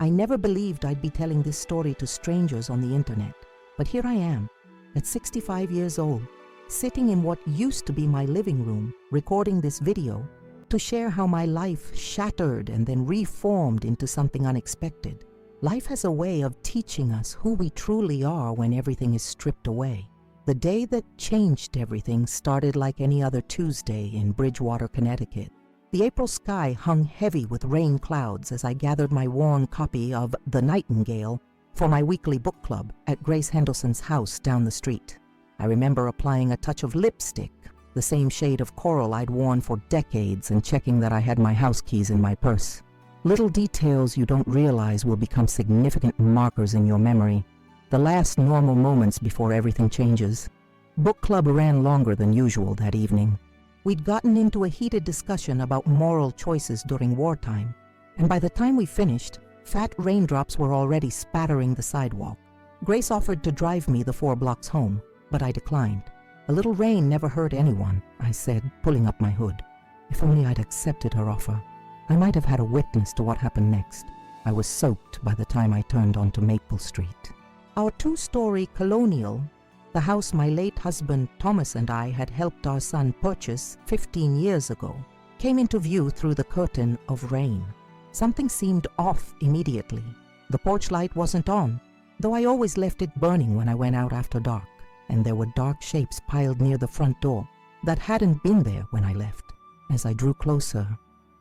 I never believed I'd be telling this story to strangers on the internet, but here I am, at 65 years old, sitting in what used to be my living room, recording this video to share how my life shattered and then reformed into something unexpected. Life has a way of teaching us who we truly are when everything is stripped away. The day that changed everything started like any other Tuesday in Bridgewater, Connecticut. The April sky hung heavy with rain clouds as I gathered my worn copy of The Nightingale for my weekly book club at Grace Hendelson's house down the street. I remember applying a touch of lipstick, the same shade of coral I'd worn for decades, and checking that I had my house keys in my purse. Little details you don't realize will become significant markers in your memory, the last normal moments before everything changes. Book club ran longer than usual that evening. We'd gotten into a heated discussion about moral choices during wartime, and by the time we finished, fat raindrops were already spattering the sidewalk. Grace offered to drive me the 4 blocks home, but I declined. A little rain never hurt anyone, I said, pulling up my hood. If only I'd accepted her offer. I might have had a witness to what happened next. I was soaked by the time I turned onto Maple Street. Our 2-story colonial, the house my late husband Thomas and I had helped our son purchase 15 years ago, came into view through the curtain of rain. Something seemed off immediately. The porch light wasn't on, though I always left it burning when I went out after dark, and there were dark shapes piled near the front door that hadn't been there when I left. As I drew closer,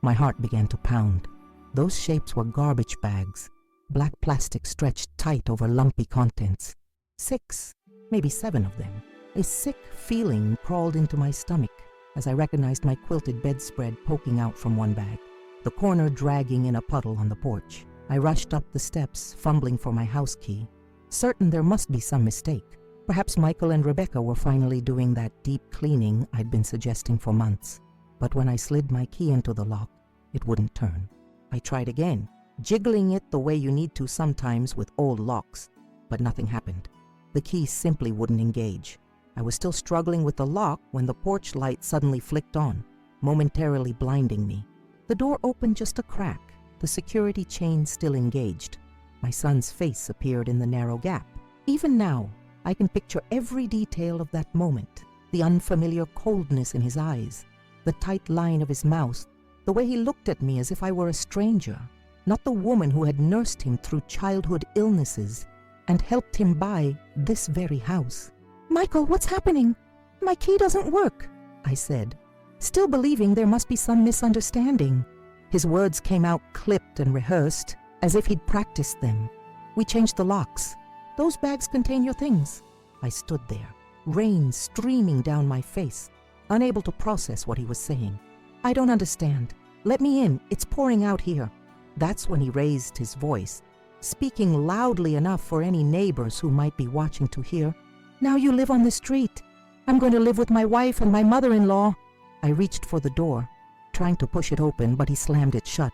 my heart began to pound. Those shapes were garbage bags, black plastic stretched tight over lumpy contents. 6, maybe 7 of them. A sick feeling crawled into my stomach as I recognized my quilted bedspread poking out from one bag, the corner dragging in a puddle on the porch. I rushed up the steps, fumbling for my house key, certain there must be some mistake. Perhaps Michael and Rebecca were finally doing that deep cleaning I'd been suggesting for months. But when I slid my key into the lock, it wouldn't turn. I tried again, jiggling it the way you need to sometimes with old locks, but nothing happened. The key simply wouldn't engage. I was still struggling with the lock when the porch light suddenly flicked on, momentarily blinding me. The door opened just a crack, the security chain still engaged. My son's face appeared in the narrow gap. Even now, I can picture every detail of that moment, the unfamiliar coldness in his eyes, the tight line of his mouth, the way he looked at me as if I were a stranger, not the woman who had nursed him through childhood illnesses and helped him buy this very house. "Michael, what's happening? My key doesn't work," I said, still believing there must be some misunderstanding. His words came out clipped and rehearsed, as if he'd practiced them. "We changed the locks. Those bags contain your things." I stood there, rain streaming down my face, unable to process what he was saying. "I don't understand. Let me in. It's pouring out here." That's when he raised his voice, speaking loudly enough for any neighbors who might be watching to hear. "Now you live on the street. I'm going to live with my wife and my mother-in-law." I reached for the door, trying to push it open, but he slammed it shut.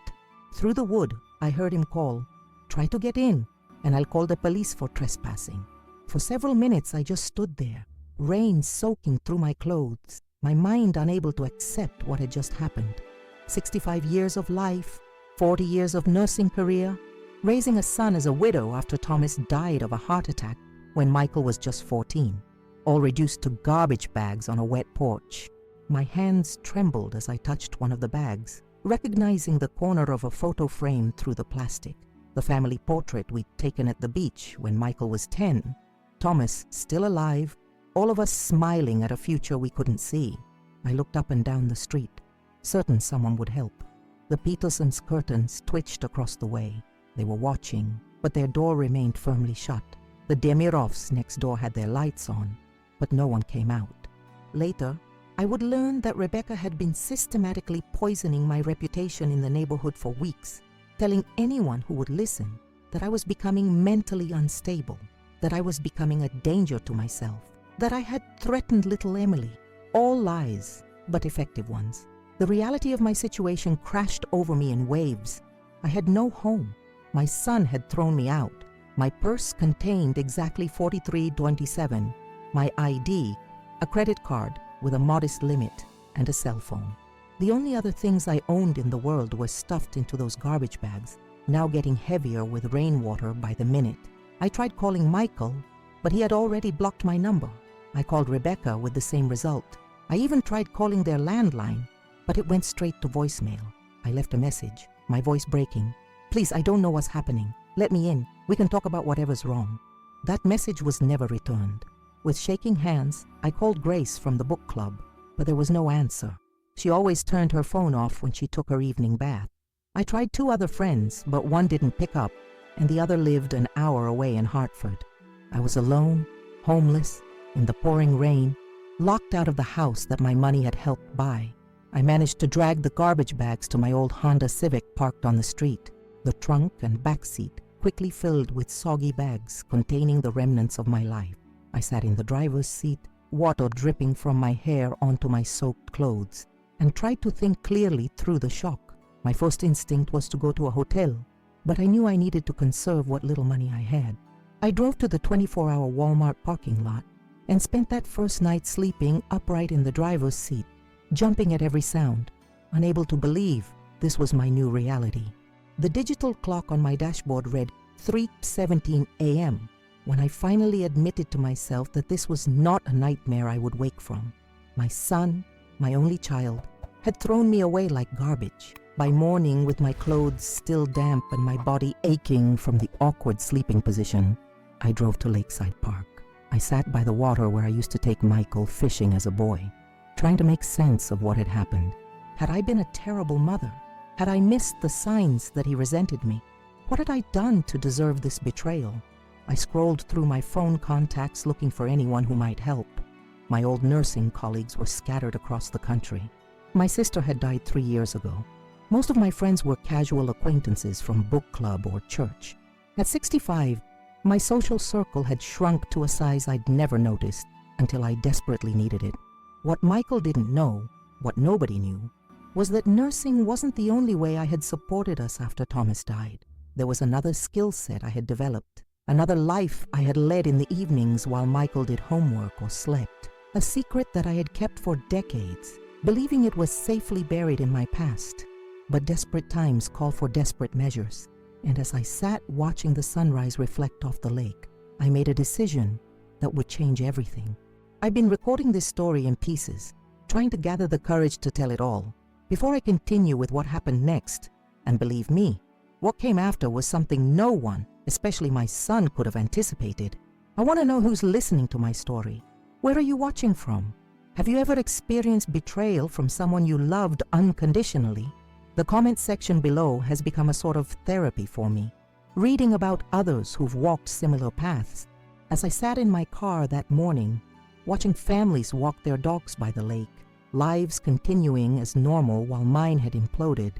Through the wood, I heard him call, "Try to get in, and I'll call the police for trespassing." For several minutes, I just stood there, rain soaking through my clothes, my mind unable to accept what had just happened. 65 years of life, 40 years of nursing career, raising a son as a widow after Thomas died of a heart attack when Michael was just 14, all reduced to garbage bags on a wet porch. My hands trembled as I touched one of the bags, recognizing the corner of a photo frame through the plastic, the family portrait we'd taken at the beach when Michael was 10, Thomas still alive, all of us smiling at a future we couldn't see. I looked up and down the street, certain someone would help. The Petersons' curtains twitched across the way. They were watching, but their door remained firmly shut. The Demirovs next door had their lights on, but no one came out. Later, I would learn that Rebecca had been systematically poisoning my reputation in the neighborhood for weeks, telling anyone who would listen that I was becoming mentally unstable, that I was becoming a danger to myself, that I had threatened little Emily. All lies, but effective ones. The reality of my situation crashed over me in waves. I had no home. My son had thrown me out. My purse contained exactly $43.27, my ID, a credit card with a modest limit, and a cell phone. The only other things I owned in the world were stuffed into those garbage bags. now getting heavier with rainwater by the minute. I tried calling Michael, but he had already blocked my number. I called Rebecca with the same result. I even tried calling their landline, but it went straight to voicemail. I left a message, my voice breaking. "Please, I don't know what's happening. Let me in. We can talk about whatever's wrong." That message was never returned. With shaking hands, I called Grace from the book club, but there was no answer. She always turned her phone off when she took her evening bath. I tried 2 other friends, but one didn't pick up, and the other lived an hour away in Hartford. I was alone, homeless, in the pouring rain, locked out of the house that my money had helped buy. I managed to drag the garbage bags to my old Honda Civic parked on the street. The trunk and back seat quickly filled with soggy bags containing the remnants of my life. I sat in the driver's seat, water dripping from my hair onto my soaked clothes, and tried to think clearly through the shock. My first instinct was to go to a hotel, but I knew I needed to conserve what little money I had. I drove to the 24-hour Walmart parking lot and spent that first night sleeping upright in the driver's seat, jumping at every sound, unable to believe this was my new reality. The digital clock on my dashboard read 3:17 a.m. when I finally admitted to myself that this was not a nightmare I would wake from. My son, my only child, had thrown me away like garbage. By morning, with my clothes still damp and my body aching from the awkward sleeping position, I drove to Lakeside Park. I sat by the water where I used to take Michael fishing as a boy, trying to make sense of what had happened. Had I been a terrible mother? Had I missed the signs that he resented me? What had I done to deserve this betrayal? I scrolled through my phone contacts looking for anyone who might help. My old nursing colleagues were scattered across the country. My sister had died 3 years ago. Most of my friends were casual acquaintances from book club or church. At 65, my social circle had shrunk to a size I'd never noticed until I desperately needed it. What Michael didn't know, what nobody knew, was that nursing wasn't the only way I had supported us after Thomas died. There was another skill set I had developed, another life I had led in the evenings while Michael did homework or slept, a secret that I had kept for decades, believing it was safely buried in my past. But desperate times call for desperate measures, and as I sat watching the sunrise reflect off the lake, I made a decision that would change everything. I've been recording this story in pieces, trying to gather the courage to tell it all. Before I continue with what happened next, and believe me, what came after was something no one, especially my son, could have anticipated. I want to know who's listening to my story. Where are you watching from? Have you ever experienced betrayal from someone you loved unconditionally? The comment section below has become a sort of therapy for me, reading about others who've walked similar paths. As I sat in my car that morning, watching families walk their dogs by the lake, lives continuing as normal while mine had imploded,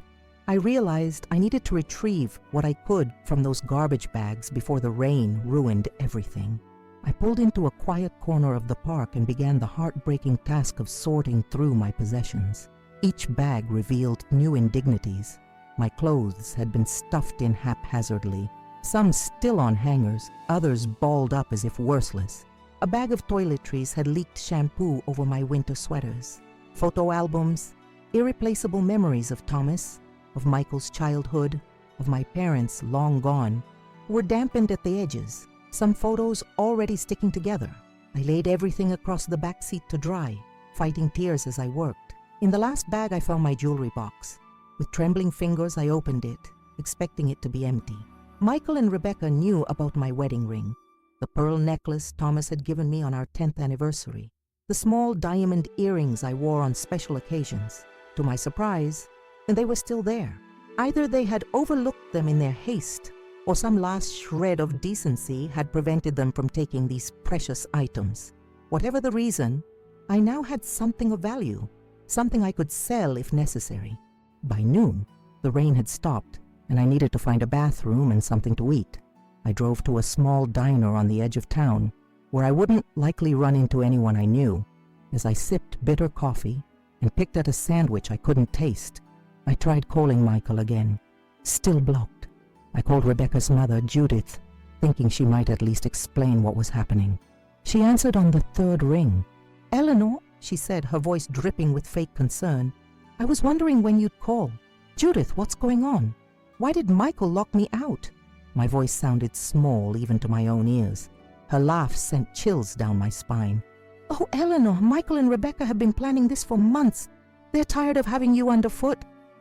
I realized I needed to retrieve what I could from those garbage bags before the rain ruined everything. I pulled into a quiet corner of the park and began the heartbreaking task of sorting through my possessions. Each bag revealed new indignities. My clothes had been stuffed in haphazardly, some still on hangers, others balled up as if worthless. A bag of toiletries had leaked shampoo over my winter sweaters. Photo albums, irreplaceable memories of Thomas, of Michael's childhood, of my parents long gone, were dampened at the edges, some photos already sticking together. I laid everything across the back seat to dry, fighting tears as I worked. In the last bag I found my jewelry box. With trembling fingers I opened it, expecting it to be empty. Michael and Rebecca knew about my wedding ring, the pearl necklace Thomas had given me on our 10th anniversary, the small diamond earrings I wore on special occasions. To my surprise, they were still there. Either they had overlooked them in their haste, or some last shred of decency had prevented them from taking these precious items. Whatever the reason, I now had something of value, something I could sell if necessary. By noon, the rain had stopped, and I needed to find a bathroom and something to eat. I drove to a small diner on the edge of town, where I wouldn't likely run into anyone I knew. As I sipped bitter coffee and picked at a sandwich I couldn't taste, I tried calling Michael again. Still blocked. I called Rebecca's mother, Judith, thinking she might at least explain what was happening. She answered on the 3rd ring. "Eleanor," she said, her voice dripping with fake concern, "I was wondering when you'd call." "Judith, what's going on?" Why did Michael lock me out? My voice sounded small even to my own ears. Her laugh sent chills down my spine. Oh, Eleanor, Michael and Rebecca have been planning this for months. They're tired of having you underfoot,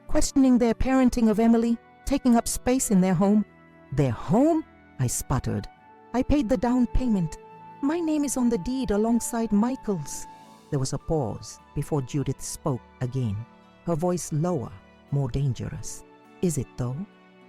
questioning their parenting of Emily, taking up space in their home. Their home? I sputtered. I paid the down payment. My name is on the deed alongside Michael's. There was a pause before Judith spoke again, her voice lower, more dangerous. Is it though?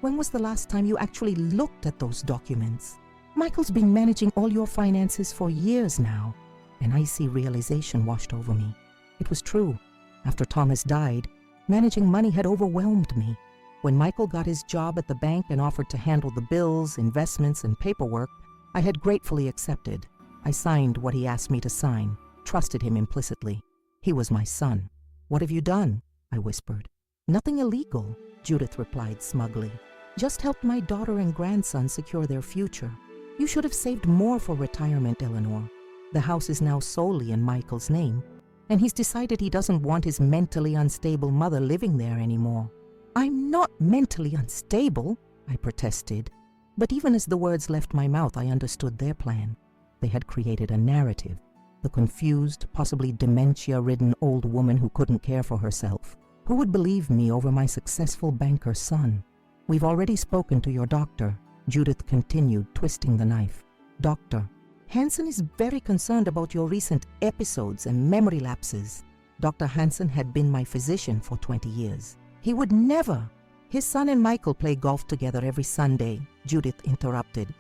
When was the last time you actually looked at those documents? Michael's been managing all your finances for years now. An icy realization washed over me. It was true. After Thomas died, managing money had overwhelmed me. When Michael got his job at the bank and offered to handle the bills, investments, and paperwork, I had gratefully accepted. I signed what he asked me to sign, trusted him implicitly. He was my son. What have you done? I whispered. Nothing illegal, Judith replied smugly. Just helped my daughter and grandson secure their future. You should have saved more for retirement, Eleanor. The house is now solely in Michael's name, and he's decided he doesn't want his mentally unstable mother living there anymore. I'm not mentally unstable, I protested. But even as the words left my mouth, I understood their plan. They had created a narrative. The confused, possibly dementia-ridden old woman who couldn't care for herself. Who would believe me over my successful banker's son? We've already spoken to your doctor, Judith continued, twisting the knife. Doctor, Hansen is very concerned about your recent episodes and memory lapses. Dr. Hansen had been my physician for 20 years. He would never. His son and Michael play golf together every Sunday, Judith interrupted.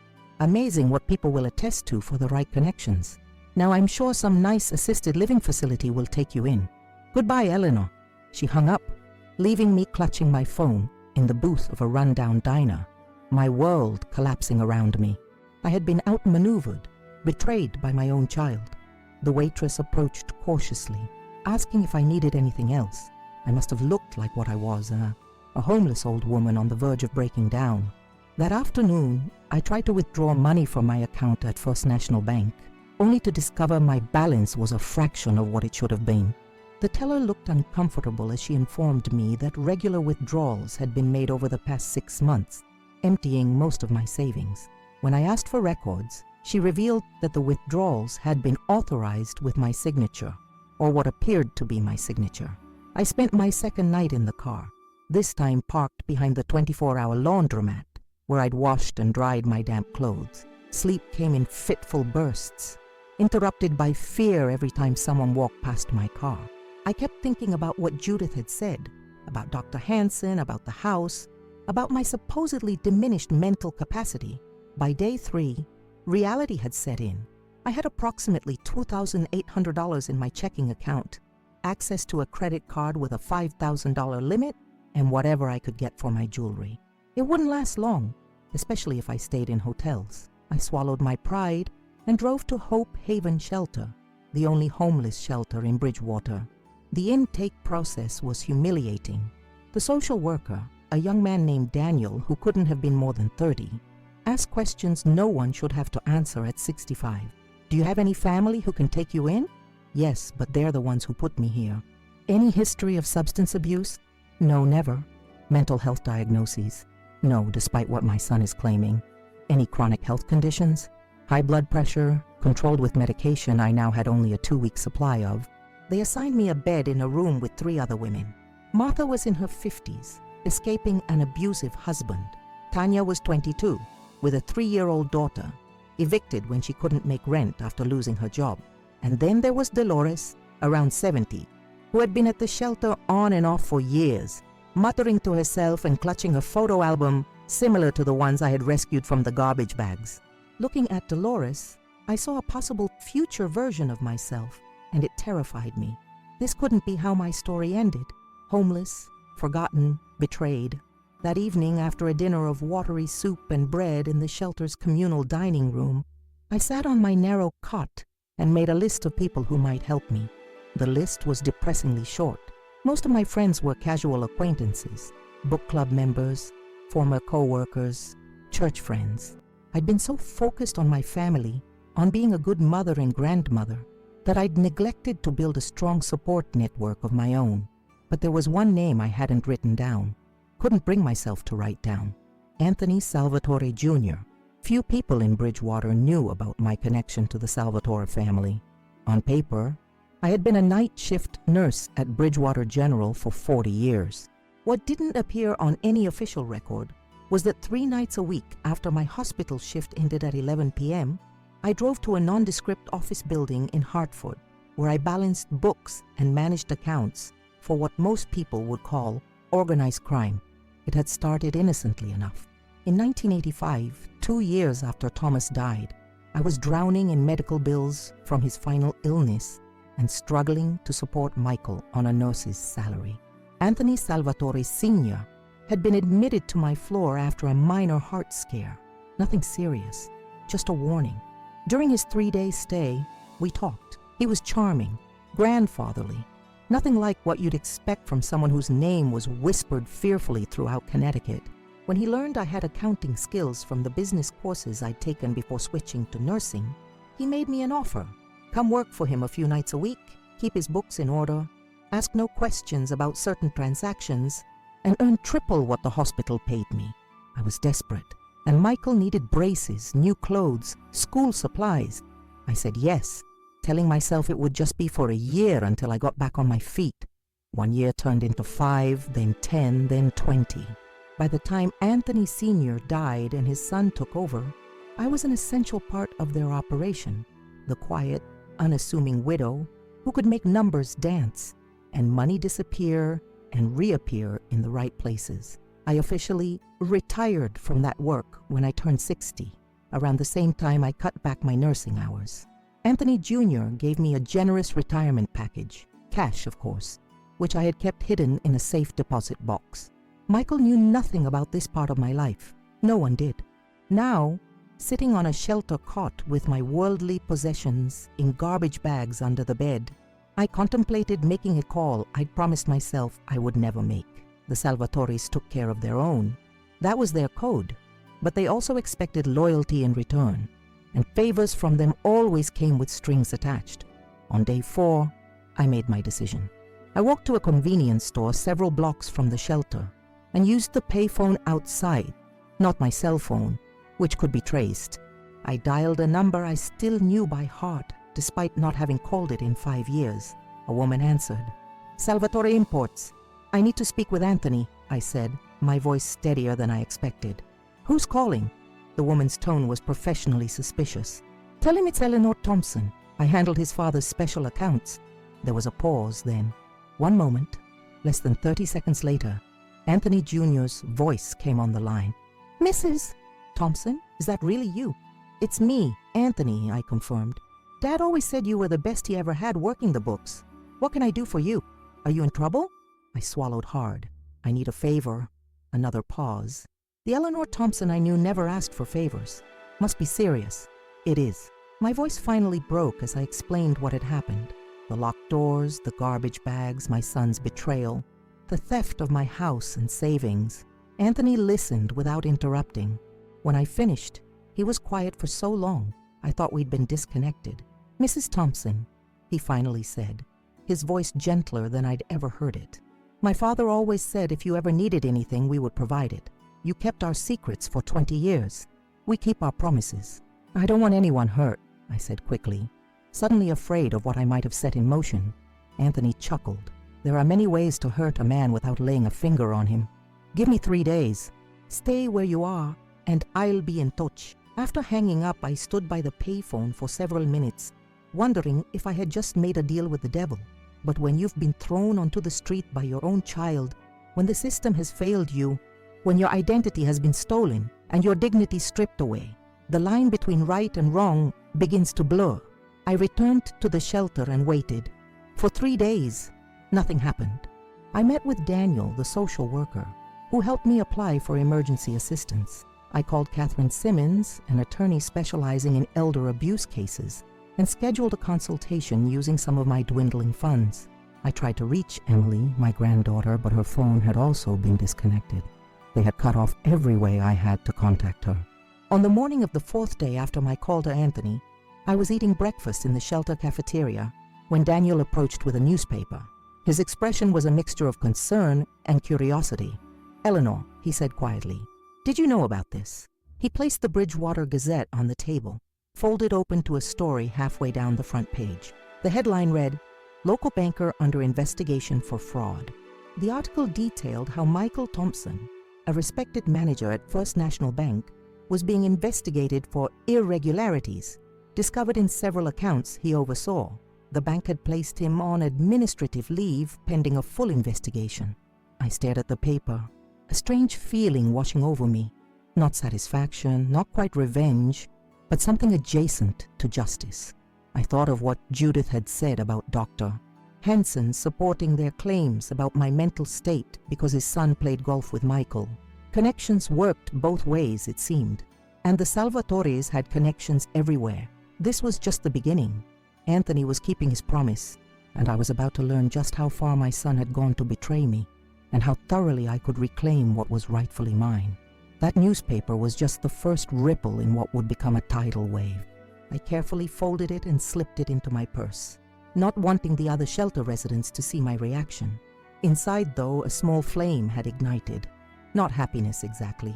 Amazing what people will attest to for the right connections. Now I'm sure some nice assisted living facility will take you in. Goodbye, Eleanor. She hung up, leaving me clutching my phone in the booth of a rundown diner, my world collapsing around me. I had been outmaneuvered, betrayed by my own child. The waitress approached cautiously, asking if I needed anything else. I must have looked like what I was, a homeless old woman on the verge of breaking down. That afternoon, I tried to withdraw money from my account at First National Bank, only to discover my balance was a fraction of what it should have been. The teller looked uncomfortable as she informed me that regular withdrawals had been made over the past 6 months, emptying most of my savings. When I asked for records, she revealed that the withdrawals had been authorized with my signature, or what appeared to be my signature. I spent my second night in the car, this time parked behind the 24-hour laundromat, where I'd washed and dried my damp clothes. Sleep came in fitful bursts, interrupted by fear every time someone walked past my car. I kept thinking about what Judith had said, about Dr. Hansen, about the house, about my supposedly diminished mental capacity. By day 3, reality had set in. I had approximately $2,800 in my checking account, access to a credit card with a $5,000 limit, and whatever I could get for my jewelry. It wouldn't last long, especially if I stayed in hotels. I swallowed my pride and drove to Hope Haven Shelter, the only homeless shelter in Bridgewater. The intake process was humiliating. The social worker, a young man named Daniel who couldn't have been more than 30, asked questions no one should have to answer at 65. Do you have any family who can take you in? Yes, but they're the ones who put me here. Any history of substance abuse? No, never. Mental health diagnoses? No, despite what my son is claiming. Any chronic health conditions? High blood pressure, controlled with medication I now had only a 2-week supply of. They assigned me a bed in a room with 3 other women. Martha was in her 50s, escaping an abusive husband. Tanya was 22, with a 3-year-old daughter, evicted when she couldn't make rent after losing her job. And then there was Dolores, around 70, who had been at the shelter on and off for years, muttering to herself and clutching a photo album similar to the ones I had rescued from the garbage bags. Looking at Dolores, I saw a possible future version of myself, and it terrified me. This couldn't be how my story ended. Homeless, forgotten, betrayed. That evening, after a dinner of watery soup and bread in the shelter's communal dining room, I sat on my narrow cot and made a list of people who might help me. The list was depressingly short. Most of my friends were casual acquaintances, book club members, former co-workers, church friends. I'd been so focused on my family, on being a good mother and grandmother, that I'd neglected to build a strong support network of my own. But there was one name I hadn't written down. couldn't bring myself to write down. Anthony Salvatore Jr. Few people in Bridgewater knew about my connection to the Salvatore family. On paper, I had been a night shift nurse at Bridgewater General for 40 years. What didn't appear on any official record was that 3 nights a week after my hospital shift ended at 11 p.m., I drove to a nondescript office building in Hartford, where I balanced books and managed accounts for what most people would call organized crime. It had started innocently enough. In 1985, 2 years after Thomas died, I was drowning in medical bills from his final illness and struggling to support Michael on a nurse's salary. Anthony Salvatore Sr. had been admitted to my floor after a minor heart scare. Nothing serious, just a warning. During his 3-day stay, we talked. He was charming, grandfatherly, nothing like what you'd expect from someone whose name was whispered fearfully throughout Connecticut. When he learned I had accounting skills from the business courses I'd taken before switching to nursing, he made me an offer. Come work for him a few nights a week, keep his books in order, ask no questions about certain transactions, and earn triple what the hospital paid me. I was desperate, and Michael needed braces, new clothes, school supplies. I said yes, telling myself it would just be for a year until I got back on my feet. 1 year turned into 5, then 10, then 20. By the time Anthony Sr. died and his son took over, I was an essential part of their operation, the quiet, unassuming widow who could make numbers dance and money disappear and reappear in the right places. I officially retired from that work when I turned 60, around the same time I cut back my nursing hours. Anthony Jr. gave me a generous retirement package, cash of course, which I had kept hidden in a safe deposit box. Michael knew nothing about this part of my life. No one did. Now, sitting on a shelter cot with my worldly possessions in garbage bags under the bed, I contemplated making a call I'd promised myself I would never make. The Salvatores took care of their own. That was their code. But they also expected loyalty in return, and favors from them always came with strings attached. On day 4, I made my decision. I walked to a convenience store several blocks from the shelter and used the payphone outside, not my cell phone, which could be traced. I dialed a number I still knew by heart, despite not having called it in 5 years. A woman answered. "Salvatore Imports. I need to speak with Anthony," I said, my voice steadier than I expected. "Who's calling?" The woman's tone was professionally suspicious. "Tell him it's Eleanor Thompson. I handled his father's special accounts." There was a pause then. 1 moment. Less than 30 seconds later, Anthony Jr.'s voice came on the line. "Mrs. Thompson, is that really you?" "It's me, Anthony," I confirmed. "Dad always said you were the best he ever had working the books. What can I do for you? Are you in trouble?" I swallowed hard. "I need a favor." Another pause. The Eleanor Thompson I knew never asked for favors. Must be serious. "It is." My voice finally broke as I explained what had happened. The locked doors, the garbage bags, my son's betrayal, the theft of my house and savings. Anthony listened without interrupting. When I finished, he was quiet for so long, I thought we'd been disconnected. "Mrs. Thompson," he finally said, his voice gentler than I'd ever heard it. "My father always said if you ever needed anything, we would provide it. You kept our secrets for 20 years. We keep our promises." "I don't want anyone hurt," I said quickly, suddenly afraid of what I might have set in motion. Anthony chuckled. "There are many ways to hurt a man without laying a finger on him. Give me 3 days. Stay where you are, and I'll be in touch." After hanging up, I stood by the payphone for several minutes, wondering if I had just made a deal with the devil. But when you've been thrown onto the street by your own child, when the system has failed you, when your identity has been stolen and your dignity stripped away, the line between right and wrong begins to blur. I returned to the shelter and waited. For 3 days, nothing happened. I met with Daniel, the social worker, who helped me apply for emergency assistance. I called Catherine Simmons, an attorney specializing in elder abuse cases, and scheduled a consultation using some of my dwindling funds. I tried to reach Emily, my granddaughter, but her phone had also been disconnected. They had cut off every way I had to contact her. On the morning of the 4th day after my call to Anthony, I was eating breakfast in the shelter cafeteria when Daniel approached with a newspaper. His expression was a mixture of concern and curiosity. Eleanor, he said quietly, did you know about this? He placed the Bridgewater Gazette on the table, folded open to a story halfway down the front page. The headline read, Local Banker Under Investigation for Fraud. The article detailed how Michael Thompson, a respected manager at First National Bank, was being investigated for irregularities discovered in several accounts he oversaw. The bank had placed him on administrative leave pending a full investigation. I stared at the paper, a strange feeling washing over me. Not satisfaction, not quite revenge, but something adjacent to justice. I thought of what Judith had said about Dr. Hanson supporting their claims about my mental state because his son played golf with Michael. Connections worked both ways, it seemed, and the Salvatores had connections everywhere. This was just the beginning. Anthony was keeping his promise, and I was about to learn just how far my son had gone to betray me, and how thoroughly I could reclaim what was rightfully mine. That newspaper was just the first ripple in what would become a tidal wave. I carefully folded it and slipped it into my purse, not wanting the other shelter residents to see my reaction. Inside, though, a small flame had ignited. Not happiness exactly,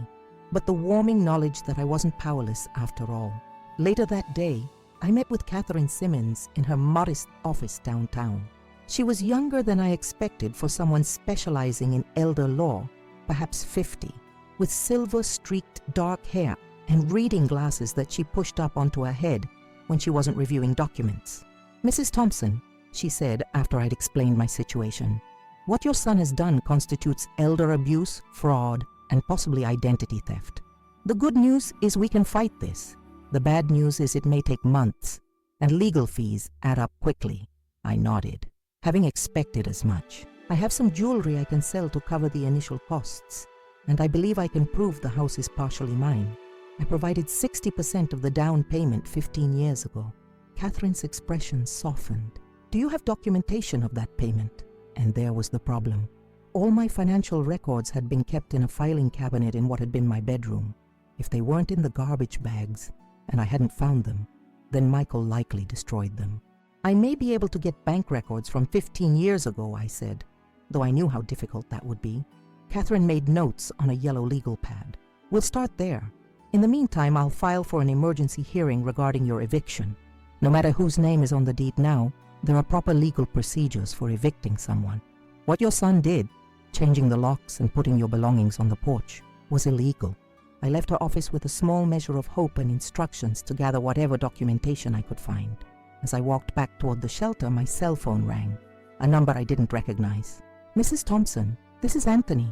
but the warming knowledge that I wasn't powerless after all. Later that day, I met with Catherine Simmons in her modest office downtown. She was younger than I expected for someone specializing in elder law, perhaps 50, with silver-streaked dark hair and reading glasses that she pushed up onto her head when she wasn't reviewing documents. Mrs. Thompson, she said after I'd explained my situation, what your son has done constitutes elder abuse, fraud, and possibly identity theft. The good news is we can fight this. The bad news is it may take months, and legal fees add up quickly. I nodded, having expected as much. I have some jewelry I can sell to cover the initial costs, and I believe I can prove the house is partially mine. I provided 60% of the down payment 15 years ago. Catherine's expression softened. Do you have documentation of that payment? And there was the problem. All my financial records had been kept in a filing cabinet in what had been my bedroom. If they weren't in the garbage bags, and I hadn't found them, then Michael likely destroyed them. I may be able to get bank records from 15 years ago, I said, though I knew how difficult that would be. Catherine made notes on a yellow legal pad. We'll start there. In the meantime, I'll file for an emergency hearing regarding your eviction. No matter whose name is on the deed now, there are proper legal procedures for evicting someone. What your son did, changing the locks and putting your belongings on the porch, was illegal. I left her office with a small measure of hope and instructions to gather whatever documentation I could find. As I walked back toward the shelter, my cell phone rang, a number I didn't recognize. Mrs. Thompson, this is Anthony.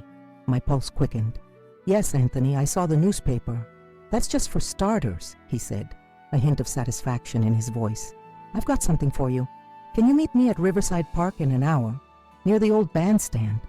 My pulse quickened. Yes, Anthony, I saw the newspaper. That's just for starters, he said, a hint of satisfaction in his voice. I've got something for you. Can you meet me at Riverside Park in an hour, near the old bandstand?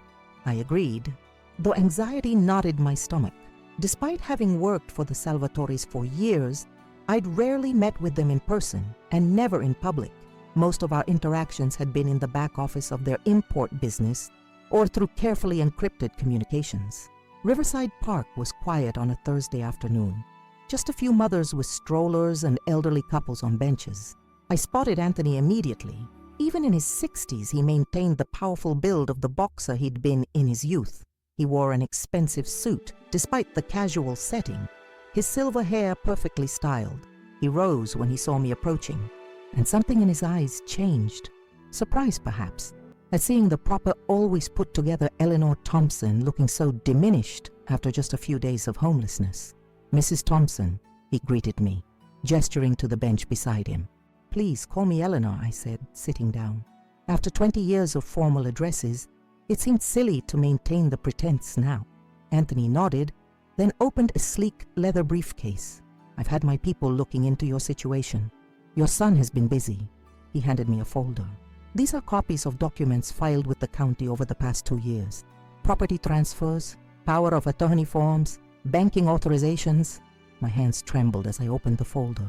I agreed, though anxiety knotted my stomach. Despite having worked for the Salvatores for years, I'd rarely met with them in person and never in public. Most of our interactions had been in the back office of their import business or through carefully encrypted communications. Riverside Park was quiet on a Thursday afternoon. Just a few mothers with strollers and elderly couples on benches. I spotted Anthony immediately. Even in his 60s, he maintained the powerful build of the boxer he'd been in his youth. He wore an expensive suit, despite the casual setting, his silver hair perfectly styled. He rose when he saw me approaching, and something in his eyes changed. Surprise, perhaps, at seeing the proper, always put-together Eleanor Thompson looking so diminished after just a few days of homelessness. Mrs. Thompson, he greeted me, gesturing to the bench beside him. Please call me Eleanor, I said, sitting down. After 20 years of formal addresses, it seemed silly to maintain the pretense now. Anthony nodded, then opened a sleek leather briefcase. I've had my people looking into your situation. Your son has been busy. He handed me a folder. These are copies of documents filed with the county over the past 2 years. Property transfers, power of attorney forms, banking authorizations. My hands trembled as I opened the folder.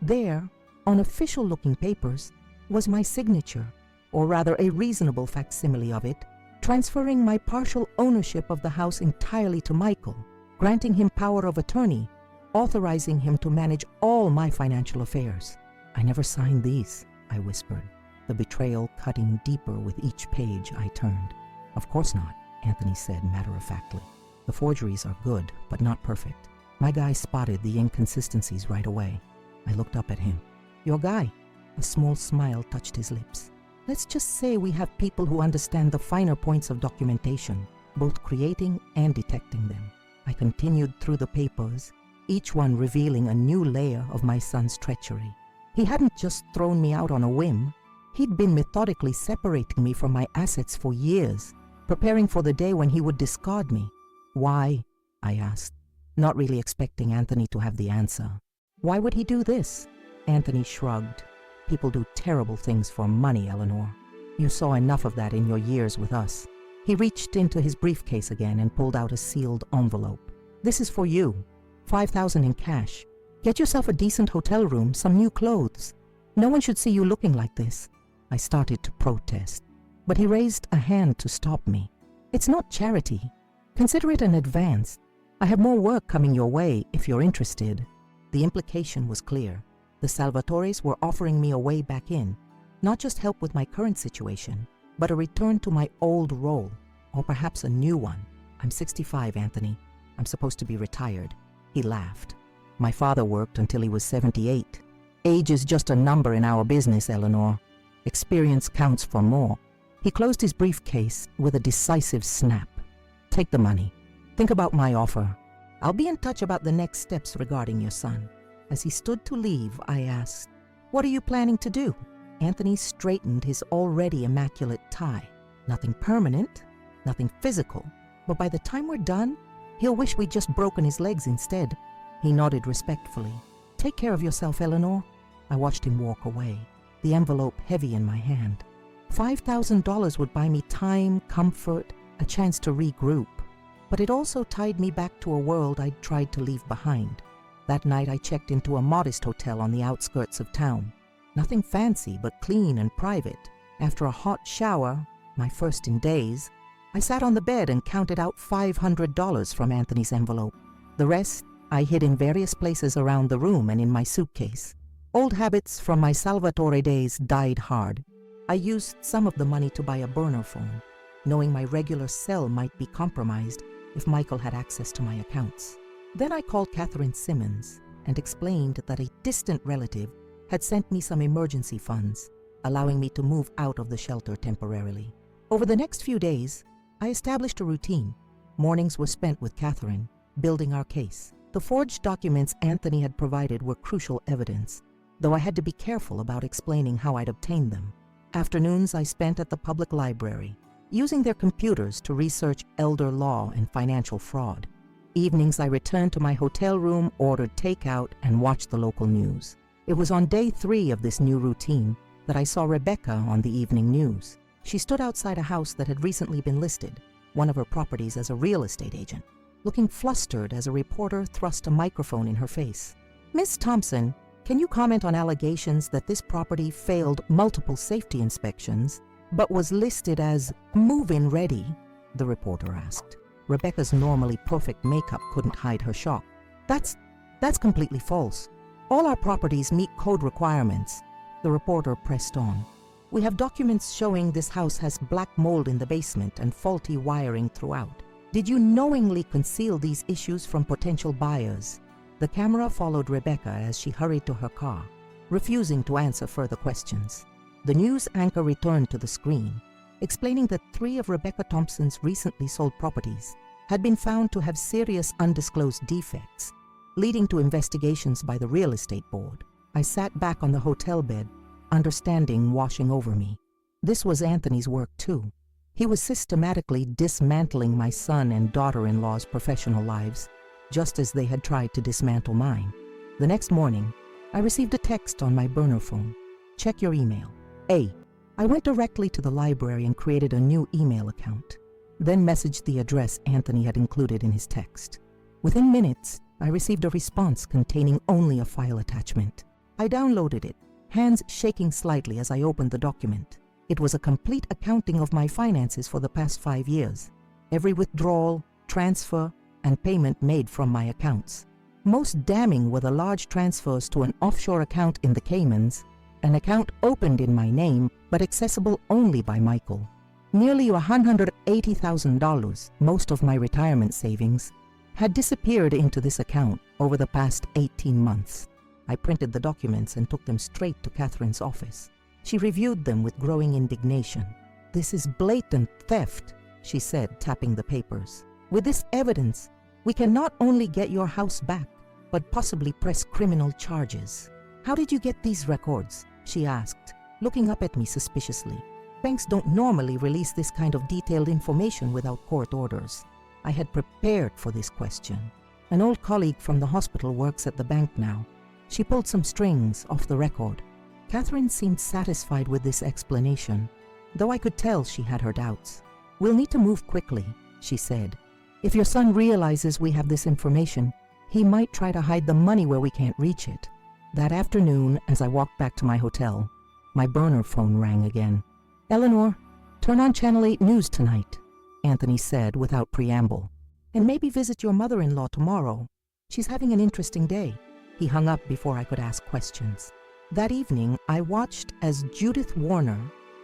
There, on official-looking papers, was my signature, or rather a reasonable facsimile of it, transferring my partial ownership of the house entirely to Michael, granting him power of attorney, authorizing him to manage all my financial affairs. I never signed these, I whispered, the betrayal cutting deeper with each page I turned. Of course not, Anthony said matter-of-factly. The forgeries are good, but not perfect. My guy spotted the inconsistencies right away. I looked up at him. Your guy? A small smile touched his lips. Let's just say we have people who understand the finer points of documentation, both creating and detecting them. I continued through the papers, each one revealing a new layer of my son's treachery. He hadn't just thrown me out on a whim. He'd been methodically separating me from my assets for years, preparing for the day when he would discard me. Why? I asked, not really expecting Anthony to have the answer. Why would he do this? Anthony shrugged. People do terrible things for money, Eleanor. You saw enough of that in your years with us. He reached into his briefcase again and pulled out a sealed envelope. This is for you. $5,000 in cash. Get yourself a decent hotel room, some new clothes. No one should see you looking like this. I started to protest, but he raised a hand to stop me. It's not charity. Consider it an advance. I have more work coming your way if you're interested. The implication was clear. The Salvatores were offering me a way back in, not just help with my current situation, but a return to my old role, or perhaps a new one. I'm 65, Anthony. I'm supposed to be retired. He laughed. My father worked until he was 78. Age is just a number in our business, Eleanor. Experience counts for more. He closed his briefcase with a decisive snap. Take the money. Think about my offer. I'll be in touch about the next steps regarding your son. As he stood to leave, I asked, what are you planning to do? Anthony straightened his already immaculate tie. Nothing permanent, nothing physical, but by the time we're done, he'll wish we'd just broken his legs instead. He nodded respectfully. Take care of yourself, Eleanor. I watched him walk away, the envelope heavy in my hand. $5,000 would buy me time, comfort, a chance to regroup, but it also tied me back to a world I'd tried to leave behind. That night I checked into a modest hotel on the outskirts of town. Nothing fancy, but clean and private. After a hot shower, my first in days, I sat on the bed and counted out $500 from Anthony's envelope. The rest I hid in various places around the room and in my suitcase. Old habits from my Salvatore days died hard. I used some of the money to buy a burner phone, knowing my regular cell might be compromised if Michael had access to my accounts. Then I called Catherine Simmons and explained that a distant relative had sent me some emergency funds, allowing me to move out of the shelter temporarily. Over the next few days, I established a routine. Mornings were spent with Catherine, building our case. The forged documents Anthony had provided were crucial evidence, though I had to be careful about explaining how I'd obtained them. Afternoons I spent at the public library, using their computers to research elder law and financial fraud. Evenings I returned to my hotel room, ordered takeout, and watched the local news. It was on day 3 of this new routine that I saw Rebecca on the evening news. She stood outside a house that had recently been listed, one of her properties as a real estate agent, looking flustered as a reporter thrust a microphone in her face. Miss Thompson, can you comment on allegations that this property failed multiple safety inspections, but was listed as move-in ready? The reporter asked. Rebecca's normally perfect makeup couldn't hide her shock. That's completely false. All our properties meet code requirements. The reporter pressed on. We have documents showing this house has black mold in the basement and faulty wiring throughout. Did you knowingly conceal these issues from potential buyers? The camera followed Rebecca as she hurried to her car, refusing to answer further questions. The news anchor returned to the screen, explaining that 3 of Rebecca Thompson's recently sold properties had been found to have serious undisclosed defects, leading to investigations by the real estate board. I sat back on the hotel bed, understanding washing over me. This was Anthony's work too. He was systematically dismantling my son and daughter-in-law's professional lives, just as they had tried to dismantle mine. The next morning, I received a text on my burner phone. Check your email. I went directly to the library and created a new email account, then messaged the address Anthony had included in his text. Within minutes, I received a response containing only a file attachment. I downloaded it, hands shaking slightly as I opened the document. It was a complete accounting of my finances for the past 5 years, every withdrawal, transfer, and payment made from my accounts. Most damning were the large transfers to an offshore account in the Caymans, an account opened in my name but accessible only by Michael. Nearly $180,000, most of my retirement savings, had disappeared into this account over the past 18 months. I printed the documents and took them straight to Catherine's office. She reviewed them with growing indignation. "This is blatant theft," she said, tapping the papers. "With this evidence, we can not only get your house back, but possibly press criminal charges." "How did you get these records?" she asked, looking up at me suspiciously. "Banks don't normally release this kind of detailed information without court orders." I had prepared for this question. An old colleague from the hospital works at the bank now. She pulled some strings off the record. Catherine seemed satisfied with this explanation, though I could tell she had her doubts. "We'll need to move quickly," she said. "If your son realizes we have this information, he might try to hide the money where we can't reach it." That afternoon, as I walked back to my hotel, my burner phone rang again. "Eleanor, turn on Channel 8 News tonight," Anthony said without preamble. "And maybe visit your mother-in-law tomorrow. She's having an interesting day." He hung up before I could ask questions. That evening, I watched as Judith Warner,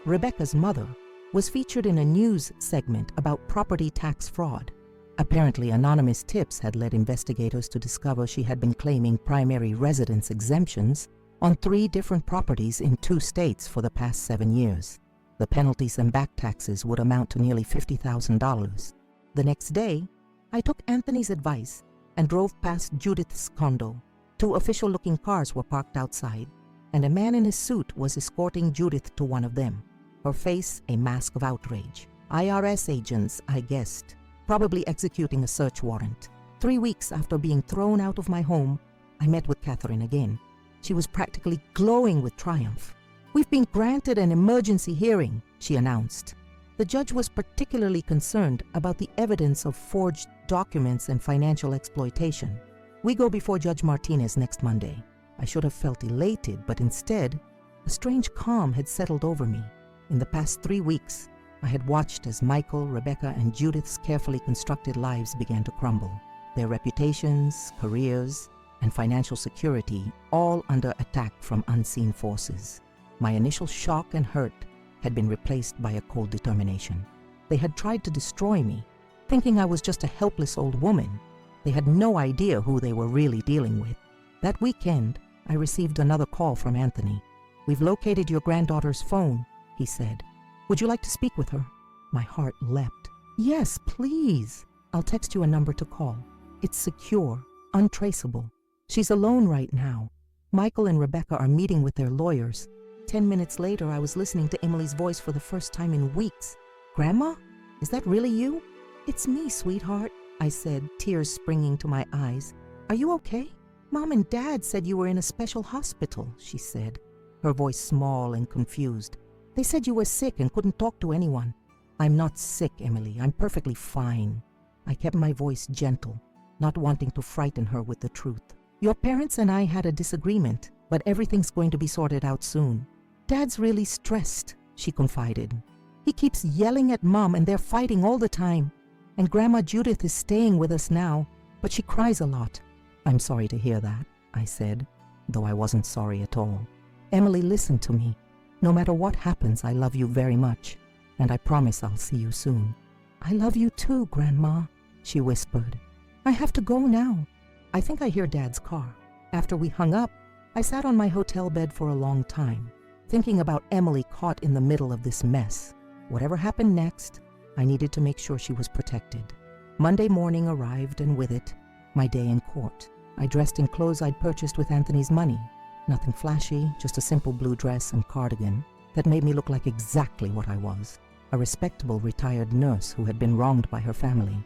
Rebecca's mother, was featured in a news segment about property tax fraud. Apparently, anonymous tips had led investigators to discover she had been claiming primary residence exemptions on 3 different properties in 2 states for the past 7 years. The penalties and back taxes would amount to nearly $50,000. The next day, I took Anthony's advice and drove past Judith's condo. 2 official-looking cars were parked outside, and a man in a suit was escorting Judith to one of them, her face a mask of outrage. IRS agents, I guessed, probably executing a search warrant. 3 weeks after being thrown out of my home, I met with Catherine again. She was practically glowing with triumph. "We've been granted an emergency hearing," she announced. The judge was particularly concerned about the evidence of forged documents and financial exploitation. "We go before Judge Martinez next Monday." I should have felt elated, but instead, a strange calm had settled over me. In the past 3 weeks, I had watched as Michael, Rebecca, and Judith's carefully constructed lives began to crumble. Their reputations, careers, and financial security all under attack from unseen forces. My initial shock and hurt had been replaced by a cold determination. They had tried to destroy me, thinking I was just a helpless old woman. They had no idea who they were really dealing with. That weekend, I received another call from Anthony. "We've located your granddaughter's phone," he said. "Would you like to speak with her?" My heart leapt. "Yes, please. I'll text you a number to call. It's secure, untraceable. She's alone right now. Michael and Rebecca are meeting with their lawyers." 10 minutes later, I was listening to Emily's voice for the first time in weeks. "Grandma? Is that really you?" "It's me, sweetheart," I said, tears springing to my eyes. "Are you okay?" "Mom and Dad said you were in a special hospital," she said, her voice small and confused. "They said you were sick and couldn't talk to anyone." "I'm not sick, Emily. I'm perfectly fine." I kept my voice gentle, not wanting to frighten her with the truth. "Your parents and I had a disagreement, but everything's going to be sorted out soon." "Dad's really stressed," she confided. "He keeps yelling at Mom and they're fighting all the time. And Grandma Judith is staying with us now, but she cries a lot." "I'm sorry to hear that," I said, though I wasn't sorry at all. "Emily, listen to me. No matter what happens, I love you very much, and I promise I'll see you soon." "I love you too, Grandma," she whispered. "I have to go now." I think I hear Dad's car. After we hung up, I sat on my hotel bed for a long time, thinking about Emily caught in the middle of this mess. Whatever happened next, I needed to make sure she was protected. Monday morning arrived, and with it, my day in court. I dressed in clothes I'd purchased with Anthony's money. Nothing flashy, just a simple blue dress and cardigan that made me look like exactly what I was, a respectable retired nurse who had been wronged by her family.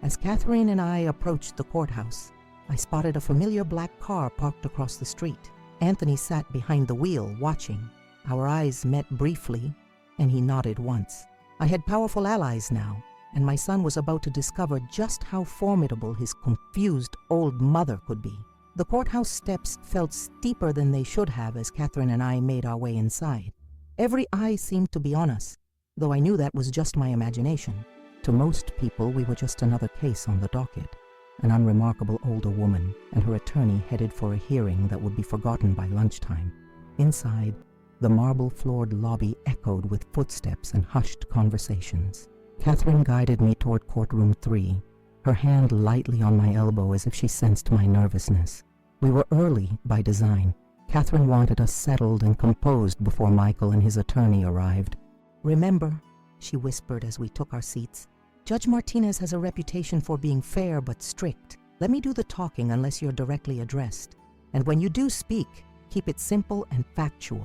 As Catherine and I approached the courthouse, I spotted a familiar black car parked across the street. Anthony sat behind the wheel, watching. Our eyes met briefly, and he nodded once. I had powerful allies now, and my son was about to discover just how formidable his confused old mother could be. The courthouse steps felt steeper than they should have as Catherine and I made our way inside. Every eye seemed to be on us, though I knew that was just my imagination. To most people, we were just another case on the docket. An unremarkable older woman and her attorney headed for a hearing that would be forgotten by lunchtime. Inside, The marble-floored lobby echoed with footsteps and hushed conversations. Catherine guided me toward courtroom 3, her hand lightly on my elbow as if she sensed my nervousness. We were early by design. Catherine wanted us settled and composed before Michael and his attorney arrived. "Remember," she whispered as we took our seats, "Judge Martinez has a reputation for being fair but strict. Let me do the talking unless you're directly addressed. And when you do speak, keep it simple and factual."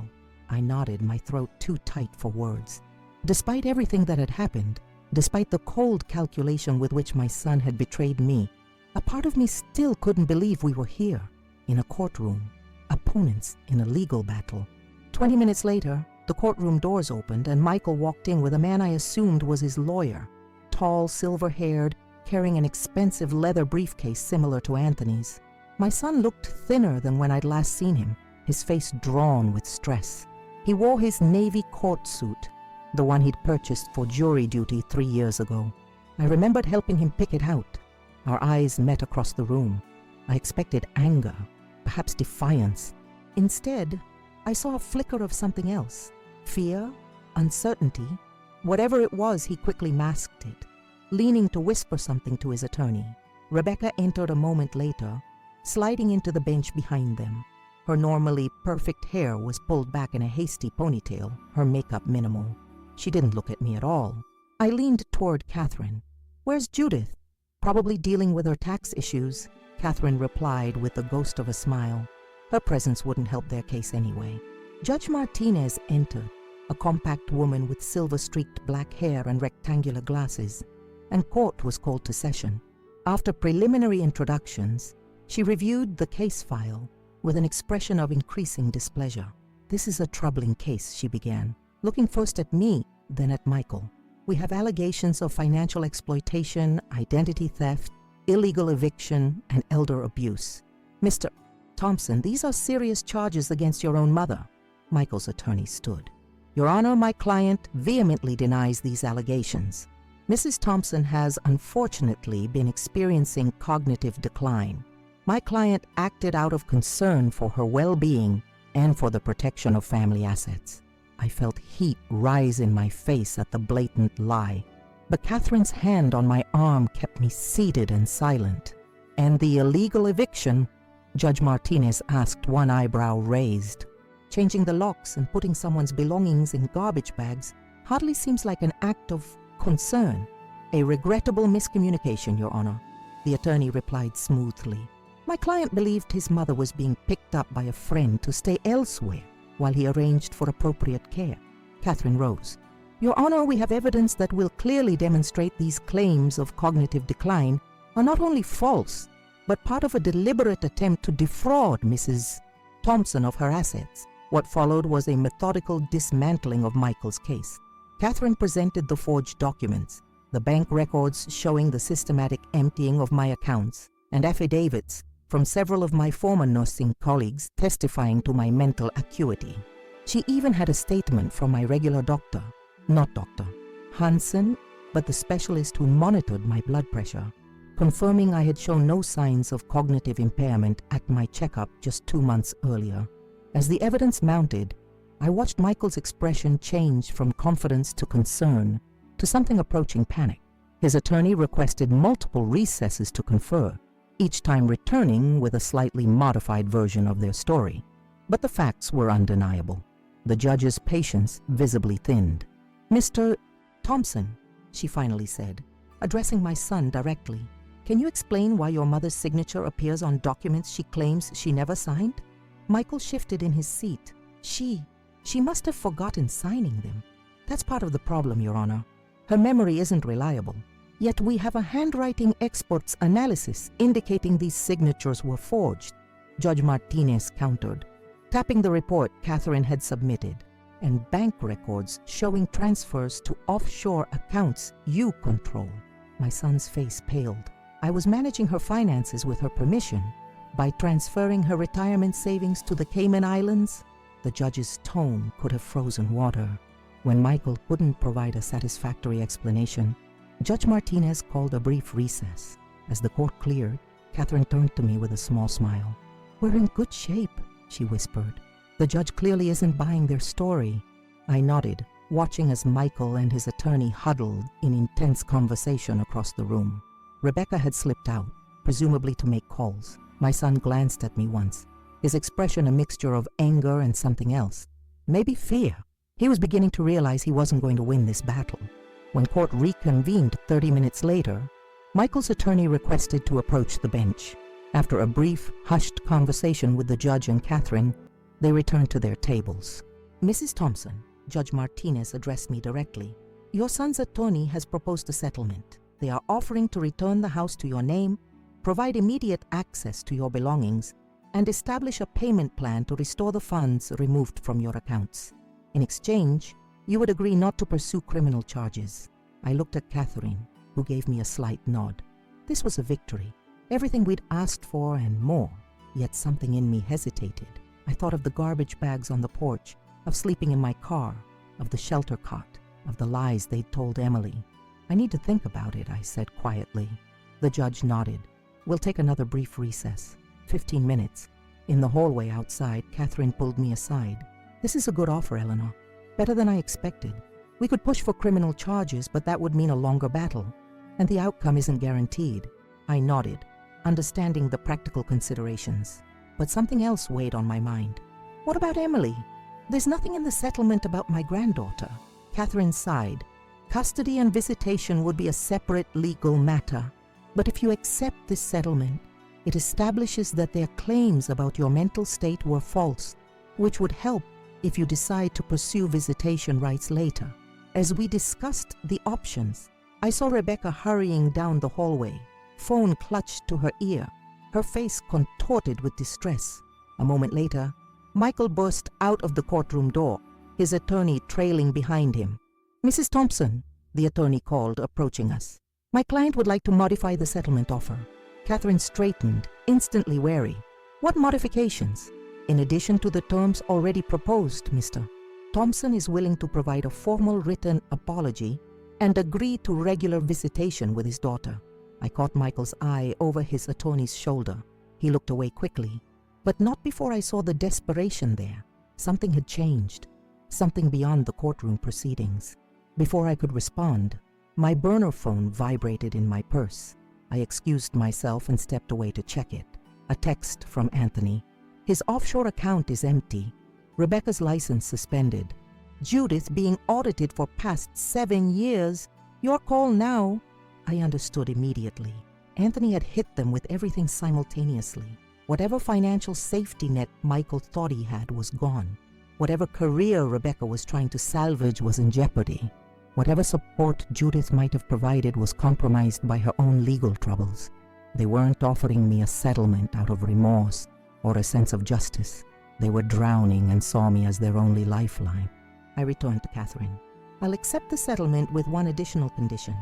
I nodded, my throat too tight for words. Despite everything that had happened, despite the cold calculation with which my son had betrayed me, a part of me still couldn't believe we were here, in a courtroom, opponents in a legal battle. 20 minutes later, the courtroom doors opened and Michael walked in with a man I assumed was his lawyer, tall, silver-haired, carrying an expensive leather briefcase similar to Anthony's. My son looked thinner than when I'd last seen him, his face drawn with stress. He wore his navy court suit, the one he'd purchased for jury duty 3 years ago. I remembered helping him pick it out. Our eyes met across the room. I expected anger, perhaps defiance. Instead, I saw a flicker of something else. Fear, uncertainty. Whatever it was, he quickly masked it, leaning to whisper something to his attorney. Rebecca entered a moment later, sliding into the bench behind them. Her normally perfect hair was pulled back in a hasty ponytail, her makeup minimal. She didn't look at me at all. I leaned toward Catherine. "Where's Judith?" "Probably dealing with her tax issues," Catherine replied with the ghost of a smile. Her presence wouldn't help their case anyway. Judge Martinez entered, a compact woman with silver-streaked black hair and rectangular glasses, and court was called to session. After preliminary introductions, she reviewed the case file with an expression of increasing displeasure. "This is a troubling case," she began, looking first at me, then at Michael. "We have allegations of financial exploitation, identity theft, illegal eviction, and elder abuse. Mr. Thompson, these are serious charges against your own mother." Michael's attorney stood. "Your Honor, my client vehemently denies these allegations. Mrs. Thompson has unfortunately been experiencing cognitive decline. My client acted out of concern for her well-being and for the protection of family assets." I felt heat rise in my face at the blatant lie, but Catherine's hand on my arm kept me seated and silent. "And the illegal eviction?" Judge Martinez asked, one eyebrow raised. "Changing the locks and putting someone's belongings in garbage bags hardly seems like an act of concern." "A regrettable miscommunication, Your Honor," the attorney replied smoothly. "My client believed his mother was being picked up by a friend to stay elsewhere while he arranged for appropriate care." Catherine rose. "Your Honor, we have evidence that will clearly demonstrate these claims of cognitive decline are not only false, but part of a deliberate attempt to defraud Mrs. Thompson of her assets." What followed was a methodical dismantling of Michael's case. Catherine presented the forged documents, the bank records showing the systematic emptying of my accounts, and affidavits from several of my former nursing colleagues testifying to my mental acuity. She even had a statement from my regular doctor, not Dr. Hansen, but the specialist who monitored my blood pressure, confirming I had shown no signs of cognitive impairment at my checkup just 2 months earlier. As the evidence mounted, I watched Michael's expression change from confidence to concern to something approaching panic. His attorney requested multiple recesses to confer, each time returning with a slightly modified version of their story. But the facts were undeniable. The judge's patience visibly thinned. "Mr. Thompson," she finally said, addressing my son directly, "can you explain why your mother's signature appears on documents she claims she never signed?" Michael shifted in his seat. She must have forgotten signing them. That's part of the problem, Your Honor. Her memory isn't reliable. Yet we have a handwriting expert's analysis indicating these signatures were forged," Judge Martinez countered, tapping the report Catherine had submitted, "and bank records showing transfers to offshore accounts you control." My son's face paled. "I was managing her finances with her permission by transferring her retirement savings to the Cayman Islands." The judge's tone could have frozen water. When Michael couldn't provide a satisfactory explanation, Judge Martinez called a brief recess. As the court cleared, Catherine turned to me with a small smile. "We're in good shape," she whispered. The The judge clearly isn't buying their story. I nodded, watching as Michael and his attorney huddled in intense conversation across the room. Rebecca had slipped out, presumably to make calls. My son glanced at me once, his expression a mixture of anger and something else. Maybe fear. He was beginning to realize he wasn't going to win this battle. When court reconvened 30 minutes later, Michael's attorney requested to approach the bench. After a brief, hushed conversation with the judge and Catherine, they returned to their tables. "Mrs. Thompson," Judge Martinez addressed me directly, "your son's attorney has proposed a settlement. They are offering to return the house to your name, provide immediate access to your belongings, and establish a payment plan to restore the funds removed from your accounts. In exchange, you would agree not to pursue criminal charges." I looked at Catherine, who gave me a slight nod. This was a victory. Everything we'd asked for and more, yet something in me hesitated. I thought of the garbage bags on the porch, of sleeping in my car, of the shelter cot, of the lies they'd told Emily. "I need to think about it," I said quietly. The judge nodded. "We'll take another brief recess. 15 minutes. In the hallway outside, Catherine pulled me aside. "This is a good offer, Eleanor. Better than I expected. We could push for criminal charges, but that would mean a longer battle, and the outcome isn't guaranteed." I nodded, understanding the practical considerations. But something else weighed on my mind. "What about Emily? There's nothing in the settlement about my granddaughter." Catherine sighed. "Custody and visitation would be a separate legal matter. But if you accept this settlement, it establishes that their claims about your mental state were false, which would help if you decide to pursue visitation rights later." As we discussed the options, I saw Rebecca hurrying down the hallway, phone clutched to her ear, her face contorted with distress. A moment later, Michael burst out of the courtroom door, his attorney trailing behind him. "Mrs. Thompson," the attorney called, approaching us. "My client would like to modify the settlement offer." Catherine straightened, instantly wary. "What modifications?" "In addition to the terms already proposed, Mr. Thompson is willing to provide a formal written apology and agree to regular visitation with his daughter." I caught Michael's eye over his attorney's shoulder. He looked away quickly, but not before I saw the desperation there. Something had changed, something beyond the courtroom proceedings. Before I could respond, my burner phone vibrated in my purse. I excused myself and stepped away to check it. A text from Anthony. "His offshore account is empty. Rebecca's license suspended. Judith being audited for past 7 years. Your call now." I understood immediately. Anthony had hit them with everything simultaneously. Whatever financial safety net Michael thought he had was gone. Whatever career Rebecca was trying to salvage was in jeopardy. Whatever support Judith might have provided was compromised by her own legal troubles. They weren't offering me a settlement out of remorse or a sense of justice. They were drowning and saw me as their only lifeline. I returned to Catherine. "I'll accept the settlement with one additional condition."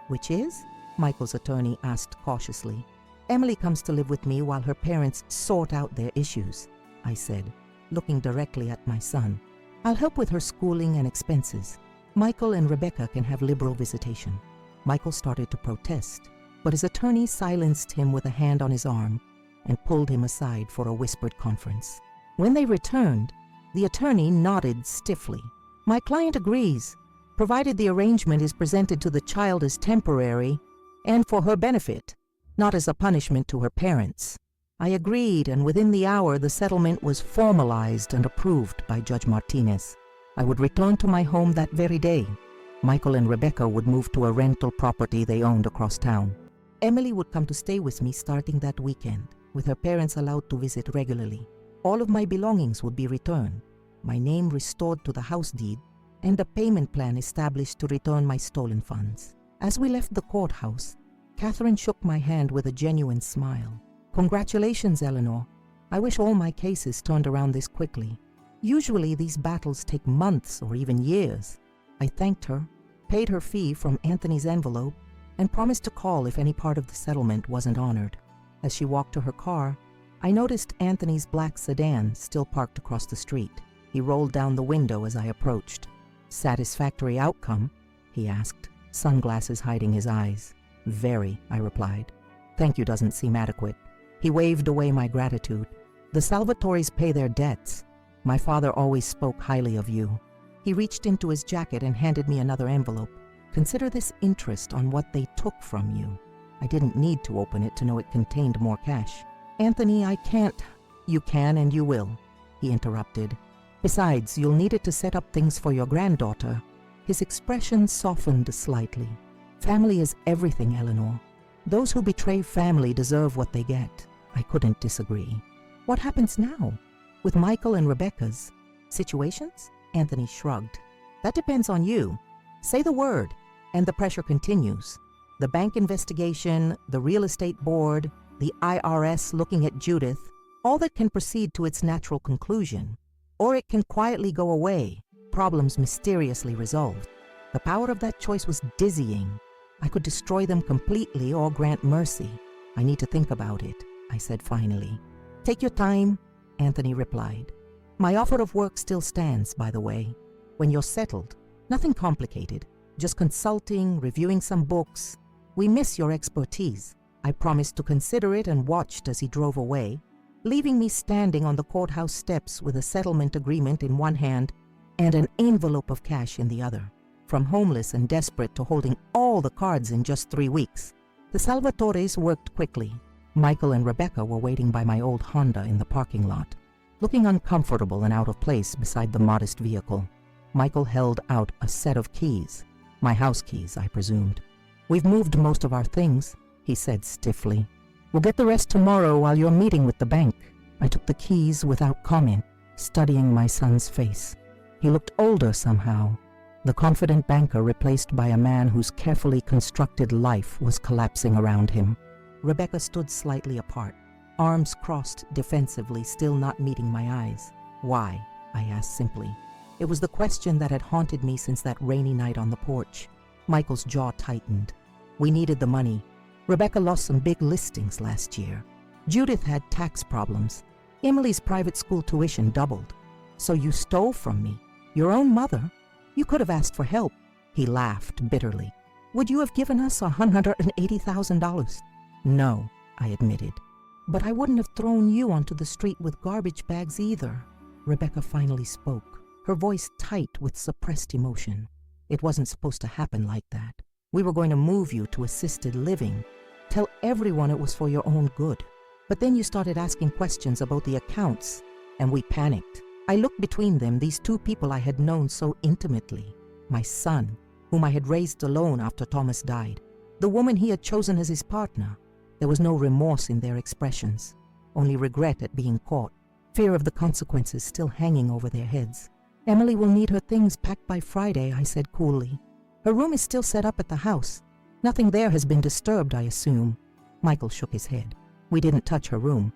"Which is?" Michael's attorney asked cautiously. "Emily comes to live with me while her parents sort out their issues," I said, looking directly at my son. "I'll help with her schooling and expenses. Michael and Rebecca can have liberal visitation." Michael started to protest, but his attorney silenced him with a hand on his arm and pulled him aside for a whispered conference. When they returned, the attorney nodded stiffly. "My client agrees, provided the arrangement is presented to the child as temporary and for her benefit, not as a punishment to her parents." I agreed, and within the hour the settlement was formalized and approved by Judge Martinez. I would return to my home that very day. Michael and Rebecca would move to a rental property they owned across town. Emily would come to stay with me starting that weekend, with her parents allowed to visit regularly. All of my belongings would be returned, my name restored to the house deed, and a payment plan established to return my stolen funds. As we left the courthouse, Catherine shook my hand with a genuine smile. "Congratulations, Eleanor. I wish all my cases turned around this quickly. Usually these battles take months or even years." I thanked her, paid her fee from Anthony's envelope, and promised to call if any part of the settlement wasn't honored. As she walked to her car, I noticed Anthony's black sedan still parked across the street. He rolled down the window as I approached. "Satisfactory outcome?" he asked, sunglasses hiding his eyes. "Very," I replied. "Thank you doesn't seem adequate." He waved away my gratitude. "The Salvatoris pay their debts. My father always spoke highly of you. He reached into his jacket and handed me another envelope. Consider this interest on what they took from you. I didn't need to open it to know it contained more cash. Anthony, I can't. You can and you will, he interrupted. Besides, you'll need it to set up things for your granddaughter. His expression softened slightly. Family is everything, Eleanor. Those who betray family deserve what they get. I couldn't disagree. What happens now? With Michael and Rebecca's situations? Anthony shrugged. That depends on you. Say the word, and the pressure continues. The bank investigation, the real estate board, the IRS looking at Judith, all that can proceed to its natural conclusion. Or it can quietly go away, problems mysteriously resolved. The power of that choice was dizzying. I could destroy them completely or grant mercy. I need to think about it, I said finally. Take your time, Anthony replied. My offer of work still stands, by the way. When you're settled, nothing complicated, just consulting, reviewing some books. We miss your expertise. I promised to consider it and watched as he drove away, leaving me standing on the courthouse steps with a settlement agreement in one hand and an envelope of cash in the other. From homeless and desperate to holding all the cards in just 3 weeks. The Salvatores worked quickly. Michael and Rebecca were waiting by my old Honda in the parking lot, looking uncomfortable and out of place beside the modest vehicle. Michael held out a set of keys. My house keys, I presumed. We've moved most of our things, he said stiffly. We'll get the rest tomorrow while you're meeting with the bank. I took the keys without comment, studying my son's face. He looked older somehow, the confident banker replaced by a man whose carefully constructed life was collapsing around him. Rebecca stood slightly apart, arms crossed defensively, still not meeting my eyes. Why? I asked simply. It was the question that had haunted me since that rainy night on the porch. Michael's jaw tightened. We needed the money. Rebecca lost some big listings last year. Judith had tax problems. Emily's private school tuition doubled. So you stole from me? Your own mother? You could have asked for help. He laughed bitterly. Would you have given us $180,000? No, I admitted. But I wouldn't have thrown you onto the street with garbage bags either. Rebecca finally spoke, her voice tight with suppressed emotion. It wasn't supposed to happen like that. We were going to move you to assisted living. Tell everyone it was for your own good. But then you started asking questions about the accounts, and we panicked. I looked between them, these two people I had known so intimately. My son, whom I had raised alone after Thomas died. The woman he had chosen as his partner. There was no remorse in their expressions, only regret at being caught, fear of the consequences still hanging over their heads. Emily will need her things packed by Friday, I said coolly. Her room is still set up at the house. Nothing there has been disturbed, I assume. Michael shook his head. We didn't touch her room.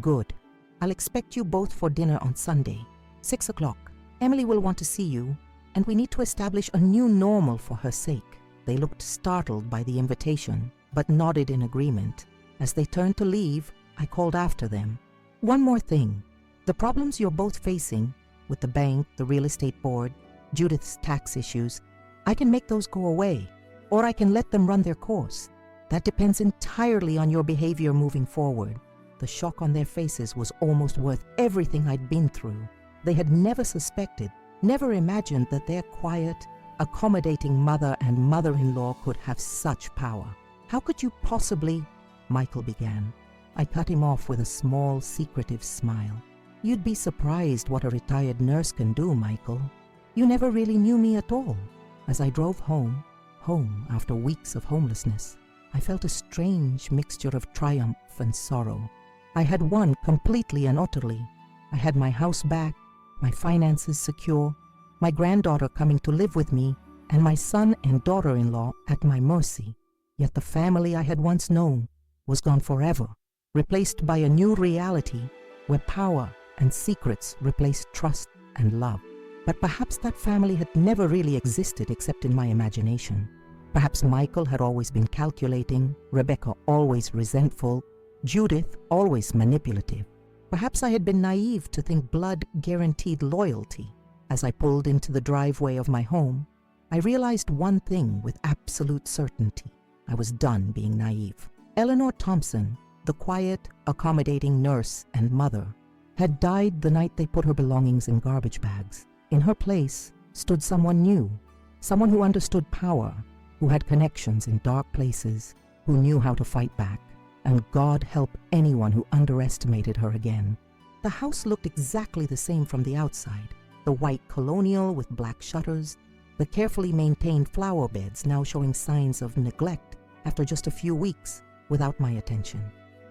Good. I'll expect you both for dinner on Sunday, 6 o'clock. Emily will want to see you, and we need to establish a new normal for her sake. They looked startled by the invitation, but nodded in agreement. As they turned to leave, I called after them. One more thing. The problems you're both facing, with the bank, the real estate board, Judith's tax issues, I can make those go away, or I can let them run their course. That depends entirely on your behavior moving forward. The shock on their faces was almost worth everything I'd been through. They had never suspected, never imagined that their quiet, accommodating mother and mother-in-law could have such power. How could you possibly, Michael began. I cut him off with a small, secretive smile. You'd be surprised what a retired nurse can do, Michael. You never really knew me at all. As I drove home after weeks of homelessness, I felt a strange mixture of triumph and sorrow. I had won completely and utterly. I had my house back, my finances secure, my granddaughter coming to live with me, and my son and daughter-in-law at my mercy. Yet the family I had once known was gone forever, replaced by a new reality where power and secrets replaced trust and love. But perhaps that family had never really existed except in my imagination. Perhaps Michael had always been calculating, Rebecca always resentful, Judith always manipulative. Perhaps I had been naive to think blood guaranteed loyalty. As I pulled into the driveway of my home, I realized one thing with absolute certainty. I was done being naive. Eleanor Thompson, the quiet, accommodating nurse and mother, had died the night they put her belongings in garbage bags. In her place stood someone new, someone who understood power, who had connections in dark places, who knew how to fight back. And God help anyone who underestimated her again. The house looked exactly the same from the outside. The white colonial with black shutters, the carefully maintained flower beds now showing signs of neglect after just a few weeks without my attention.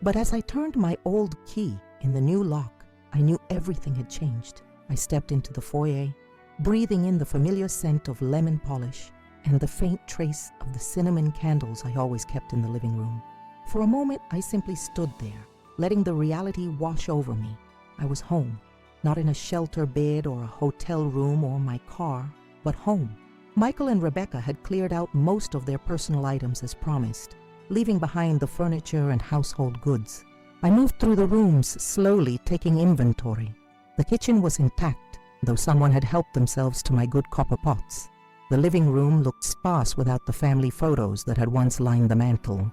But as I turned my old key in the new lock, I knew everything had changed. I stepped into the foyer, breathing in the familiar scent of lemon polish and the faint trace of the cinnamon candles I always kept in the living room. For a moment, I simply stood there, letting the reality wash over me. I was home, not in a shelter bed or a hotel room or my car, but home. Michael and Rebecca had cleared out most of their personal items as promised, leaving behind the furniture and household goods. I moved through the rooms slowly, taking inventory. The kitchen was intact, though someone had helped themselves to my good copper pots. The living room looked sparse without the family photos that had once lined the mantel.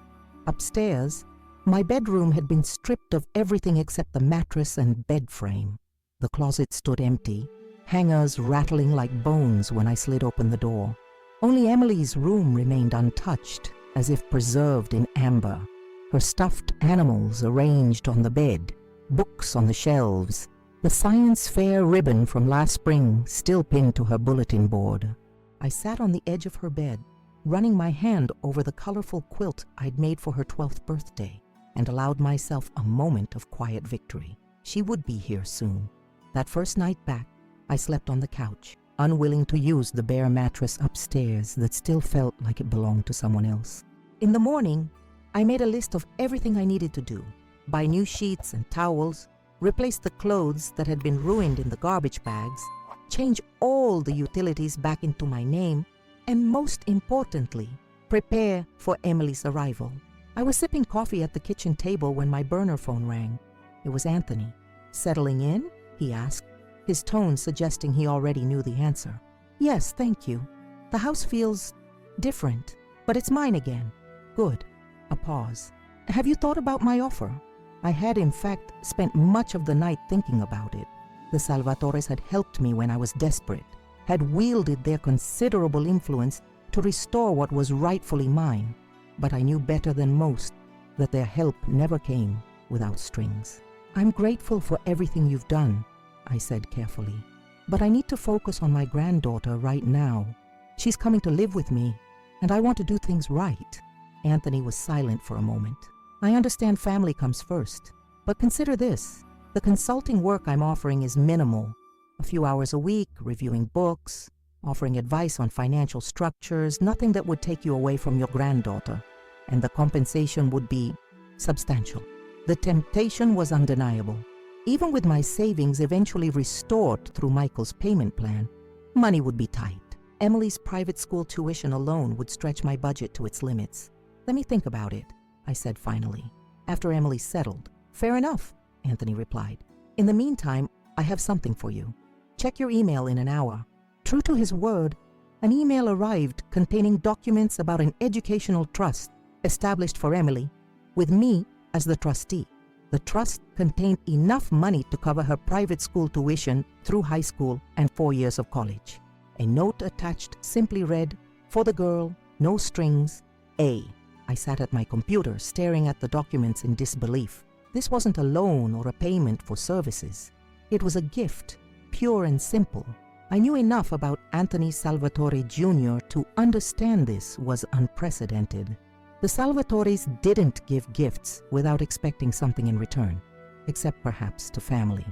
Upstairs, my bedroom had been stripped of everything except the mattress and bed frame. The closet stood empty, hangers rattling like bones when I slid open the door. Only Emily's room remained untouched, as if preserved in amber. Her stuffed animals arranged on the bed, books on the shelves, the science fair ribbon from last spring still pinned to her bulletin board. I sat on the edge of her bed, running my hand over the colorful quilt I'd made for her 12th birthday, and allowed myself a moment of quiet victory. She would be here soon. That first night back, I slept on the couch, unwilling to use the bare mattress upstairs that still felt like it belonged to someone else. In the morning, I made a list of everything I needed to do: buy new sheets and towels, replace the clothes that had been ruined in the garbage bags, change all the utilities back into my name, and most importantly, prepare for Emily's arrival. I was sipping coffee at the kitchen table when my burner phone rang. It was Anthony. "Settling in?" he asked, his tone suggesting he already knew the answer. "Yes, thank you. The house feels different, but it's mine again." "Good." A pause. "Have you thought about my offer?" I had, in fact, spent much of the night thinking about it. The Salvatores had helped me when I was desperate, had wielded their considerable influence to restore what was rightfully mine, but I knew better than most that their help never came without strings. "I'm grateful for everything you've done," I said carefully, "but I need to focus on my granddaughter right now. She's coming to live with me, and I want to do things right." Anthony was silent for a moment. "I understand family comes first, but consider this. The consulting work I'm offering is minimal. A few hours a week, reviewing books, offering advice on financial structures, nothing that would take you away from your granddaughter, and the compensation would be substantial." The temptation was undeniable. Even with my savings eventually restored through Michael's payment plan, money would be tight. Emily's private school tuition alone would stretch my budget to its limits. "Let me think about it," I said finally, after Emily settled. "Fair enough," Anthony replied. "In the meantime, I have something for you. Check your email in an hour." True to his word, an email arrived containing documents about an educational trust established for Emily, with me as the trustee. The trust contained enough money to cover her private school tuition through high school and 4 years of college. A note attached simply read, "For the girl, no strings, A." I sat at my computer, staring at the documents in disbelief. This wasn't a loan or a payment for services. It was a gift, pure and simple. I knew enough about Anthony Salvatore Jr. to understand this was unprecedented. The Salvatores didn't give gifts without expecting something in return, except perhaps to family.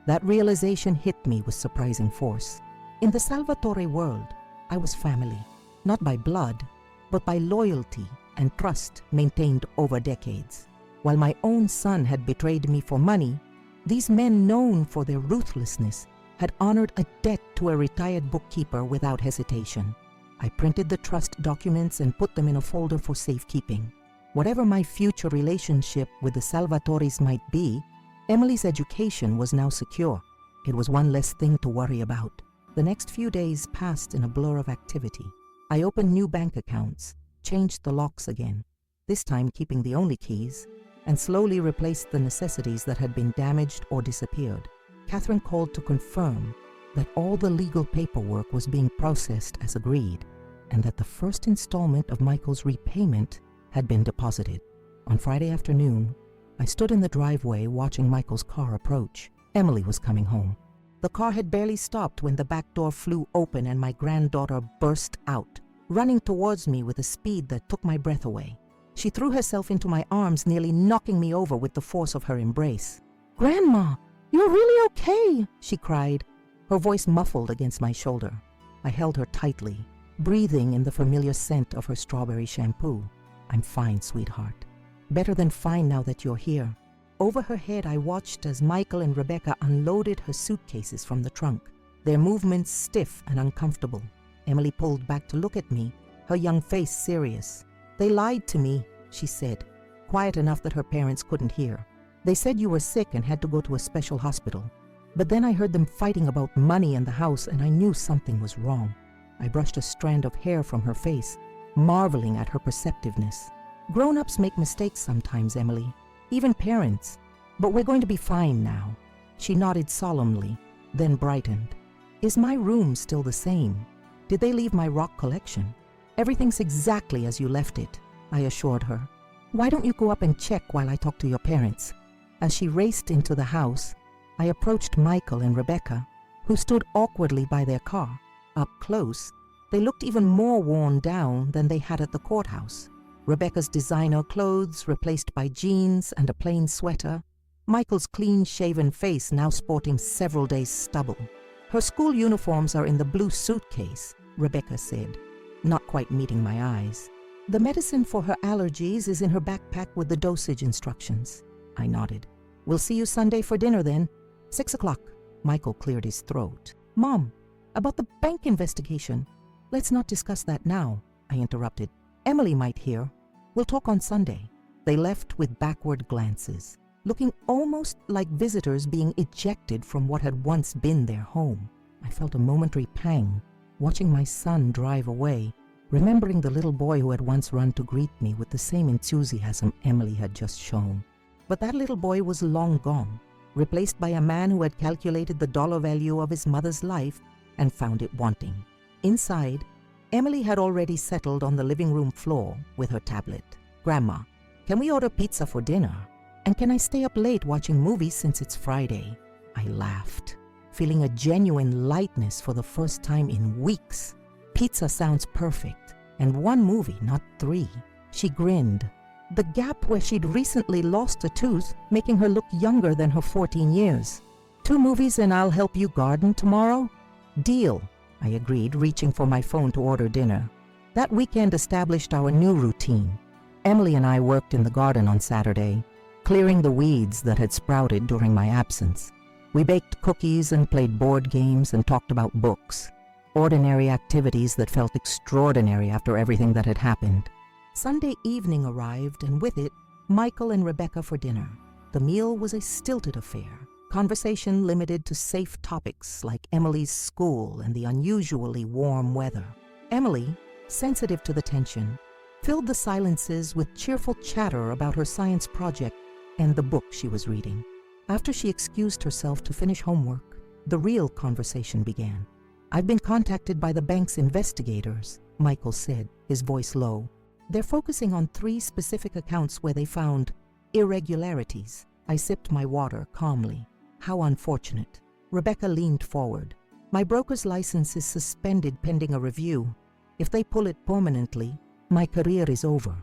That realization hit me with surprising force. In the Salvatore world, I was family, not by blood, but by loyalty and trust maintained over decades. While my own son had betrayed me for money, these men known for their ruthlessness had honored a debt to a retired bookkeeper without hesitation. I printed the trust documents and put them in a folder for safekeeping. Whatever my future relationship with the Salvatores might be, Emily's education was now secure. It was one less thing to worry about. The next few days passed in a blur of activity. I opened new bank accounts, changed the locks again, this time keeping the only keys, and slowly replaced the necessities that had been damaged or disappeared. Catherine called to confirm that all the legal paperwork was being processed as agreed, and that the first installment of Michael's repayment had been deposited. On Friday afternoon, I stood in the driveway watching Michael's car approach. Emily was coming home. The car had barely stopped when the back door flew open and my granddaughter burst out, running towards me with a speed that took my breath away. She threw herself into my arms, nearly knocking me over with the force of her embrace. "Grandma, you're really okay," she cried, her voice muffled against my shoulder. I held her tightly, breathing in the familiar scent of her strawberry shampoo. "I'm fine, sweetheart. Better than fine now that you're here." Over her head, I watched as Michael and Rebecca unloaded her suitcases from the trunk, their movements stiff and uncomfortable. Emily pulled back to look at me, her young face serious. "They lied to me," she said, quiet enough that her parents couldn't hear. "They said you were sick and had to go to a special hospital. But then I heard them fighting about money and the house, and I knew something was wrong." I brushed a strand of hair from her face, marveling at her perceptiveness. "Grown-ups make mistakes sometimes, Emily. Even parents. But we're going to be fine now." She nodded solemnly, then brightened. "Is my room still the same? Did they leave my rock collection?" "Everything's exactly as you left it," I assured her. "Why don't you go up and check while I talk to your parents?" As she raced into the house, I approached Michael and Rebecca, who stood awkwardly by their car. Up close, they looked even more worn down than they had at the courthouse. Rebecca's designer clothes replaced by jeans and a plain sweater, Michael's clean-shaven face now sporting several days' stubble. "Her school uniforms are in the blue suitcase," Rebecca said, not quite meeting my eyes. "The medicine for her allergies is in her backpack with the dosage instructions." I nodded. "We'll see you Sunday for dinner then. 6 o'clock. Michael cleared his throat. "Mom, about the bank investigation." "Let's not discuss that now," I interrupted. "Emily might hear. We'll talk on Sunday." They left with backward glances, looking almost like visitors being ejected from what had once been their home. I felt a momentary pang, watching my son drive away, remembering the little boy who had once run to greet me with the same enthusiasm Emily had just shown. But that little boy was long gone, replaced by a man who had calculated the dollar value of his mother's life and found it wanting. Inside, Emily had already settled on the living room floor with her tablet. "Grandma, can we order pizza for dinner? And can I stay up late watching movies since it's Friday?" I laughed, feeling a genuine lightness for the first time in weeks. Pizza sounds perfect, and one movie, not 3. She grinned, the gap where she'd recently lost a tooth making her look younger than her 14 years. "2 movies and I'll help you garden tomorrow?" "Deal," I agreed, reaching for my phone to order dinner. That weekend established our new routine. Emily and I worked in the garden on Saturday, clearing the weeds that had sprouted during my absence. We baked cookies and played board games and talked about books, ordinary activities that felt extraordinary after everything that had happened. Sunday evening arrived, and with it, Michael and Rebecca for dinner. The meal was a stilted affair, conversation limited to safe topics like Emily's school and the unusually warm weather. Emily, sensitive to the tension, filled the silences with cheerful chatter about her science project and the book she was reading. After she excused herself to finish homework, the real conversation began. "I've been contacted by the bank's investigators," Michael said, his voice low. "They're focusing on 3 specific accounts where they found irregularities." I sipped my water calmly. "How unfortunate." Rebecca leaned forward. "My broker's license is suspended pending a review. If they pull it permanently, my career is over.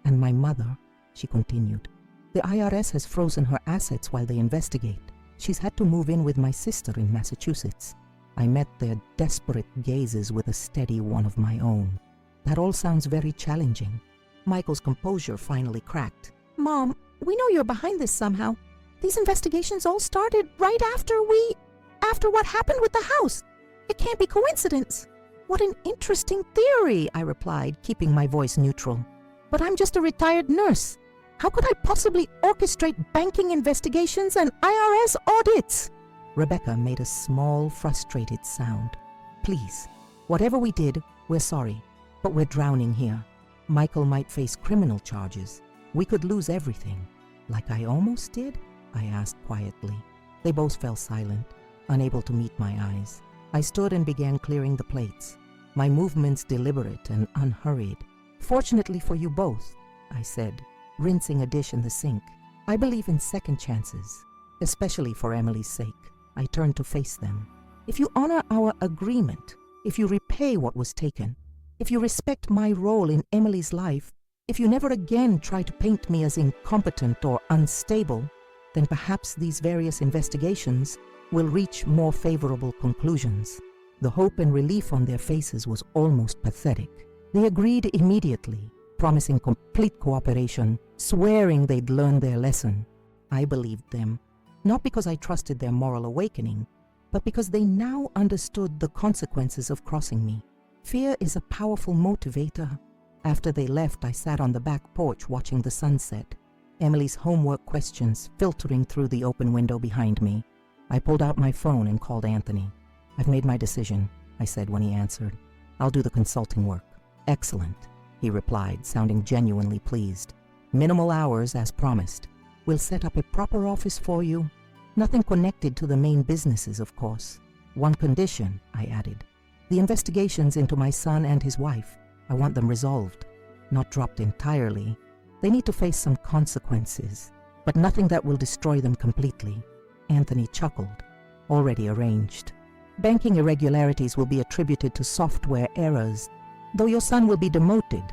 And my mother," she continued. "The IRS has frozen her assets while they investigate. She's had to move in with my sister in Massachusetts." I met their desperate gazes with a steady one of my own. "That all sounds very challenging." Michael's composure finally cracked. "Mom, we know you're behind this somehow. These investigations all started right after what happened with the house. It can't be coincidence." "What an interesting theory," I replied, keeping my voice neutral. "But I'm just a retired nurse. How could I possibly orchestrate banking investigations and IRS audits?" Rebecca made a small, frustrated sound. "Please, whatever we did, we're sorry, but we're drowning here. Michael might face criminal charges. We could lose everything." "Like I almost did?" I asked quietly. They both fell silent, unable to meet my eyes. I stood and began clearing the plates, my movements deliberate and unhurried. "Fortunately for you both," I said, rinsing a dish in the sink, "I believe in second chances, especially for Emily's sake." I turned to face them. "If you honor our agreement, if you repay what was taken, if you respect my role in Emily's life, if you never again try to paint me as incompetent or unstable, then perhaps these various investigations will reach more favorable conclusions." The hope and relief on their faces was almost pathetic. They agreed immediately, promising complete cooperation, swearing they'd learned their lesson. I believed them, not because I trusted their moral awakening, but because they now understood the consequences of crossing me. Fear is a powerful motivator. After they left, I sat on the back porch watching the sunset, Emily's homework questions filtering through the open window behind me. I pulled out my phone and called Anthony. "I've made my decision," I said when he answered. "I'll do the consulting work." "Excellent," he replied, sounding genuinely pleased. "Minimal hours as promised. We'll set up a proper office for you. Nothing connected to the main businesses, of course. One condition," I added. "The investigations into my son and his wife. I want them resolved, not dropped entirely. They need to face some consequences, but nothing that will destroy them completely." Anthony chuckled. "Already arranged. Banking irregularities will be attributed to software errors, though your son will be demoted.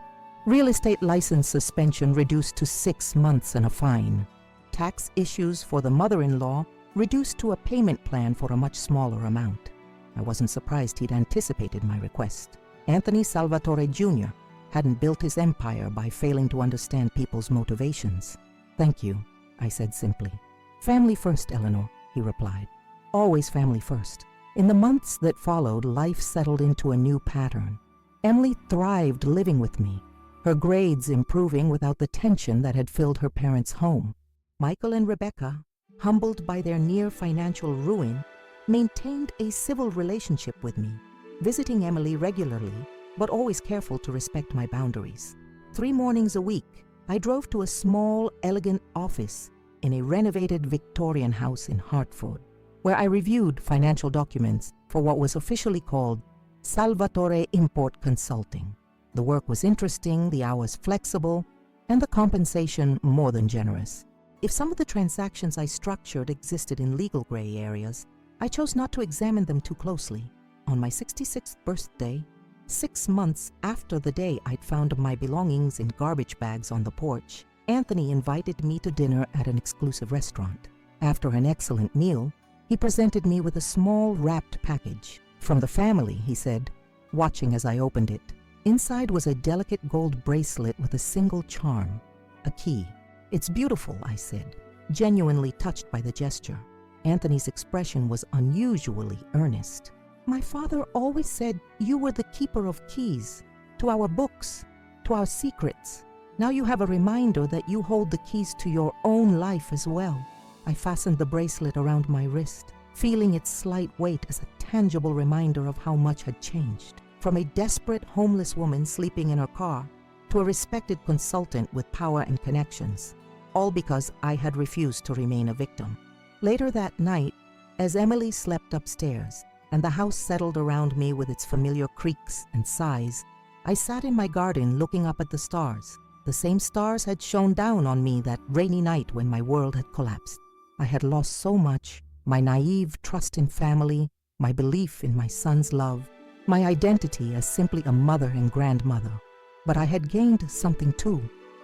Real estate license suspension reduced to 6 months and a fine. Tax issues for the mother-in-law reduced to a payment plan for a much smaller amount." I wasn't surprised he'd anticipated my request. Anthony Salvatore Jr. hadn't built his empire by failing to understand people's motivations. "Thank you," I said simply. "Family first, Eleanor," he replied. "Always family first." In the months that followed, life settled into a new pattern. Emily thrived living with me, her grades improving without the tension that had filled her parents' home. Michael and Rebecca, humbled by their near financial ruin, maintained a civil relationship with me, visiting Emily regularly, but always careful to respect my boundaries. 3 mornings a week, I drove to a small, elegant office in a renovated Victorian house in Hartford, where I reviewed financial documents for what was officially called Salvatore Import Consulting. The work was interesting, the hours flexible, and the compensation more than generous. If some of the transactions I structured existed in legal gray areas, I chose not to examine them too closely. On my 66th birthday, 6 months after the day I'd found my belongings in garbage bags on the porch, Anthony invited me to dinner at an exclusive restaurant. After an excellent meal, he presented me with a small wrapped package. "From the family," he said, watching as I opened it. Inside was a delicate gold bracelet with a single charm, a key. "It's beautiful," I said, genuinely touched by the gesture. Anthony's expression was unusually earnest. "My father always said you were the keeper of keys to our books, to our secrets. Now you have a reminder that you hold the keys to your own life as well." I fastened the bracelet around my wrist, feeling its slight weight as a tangible reminder of how much had changed. From a desperate homeless woman sleeping in her car to a respected consultant with power and connections, all because I had refused to remain a victim. Later that night, as Emily slept upstairs and the house settled around me with its familiar creaks and sighs, I sat in my garden looking up at the stars. The same stars had shone down on me that rainy night when my world had collapsed. I had lost so much: my naive trust in family, my belief in my son's love, my identity as simply a mother and grandmother. But I had gained something too: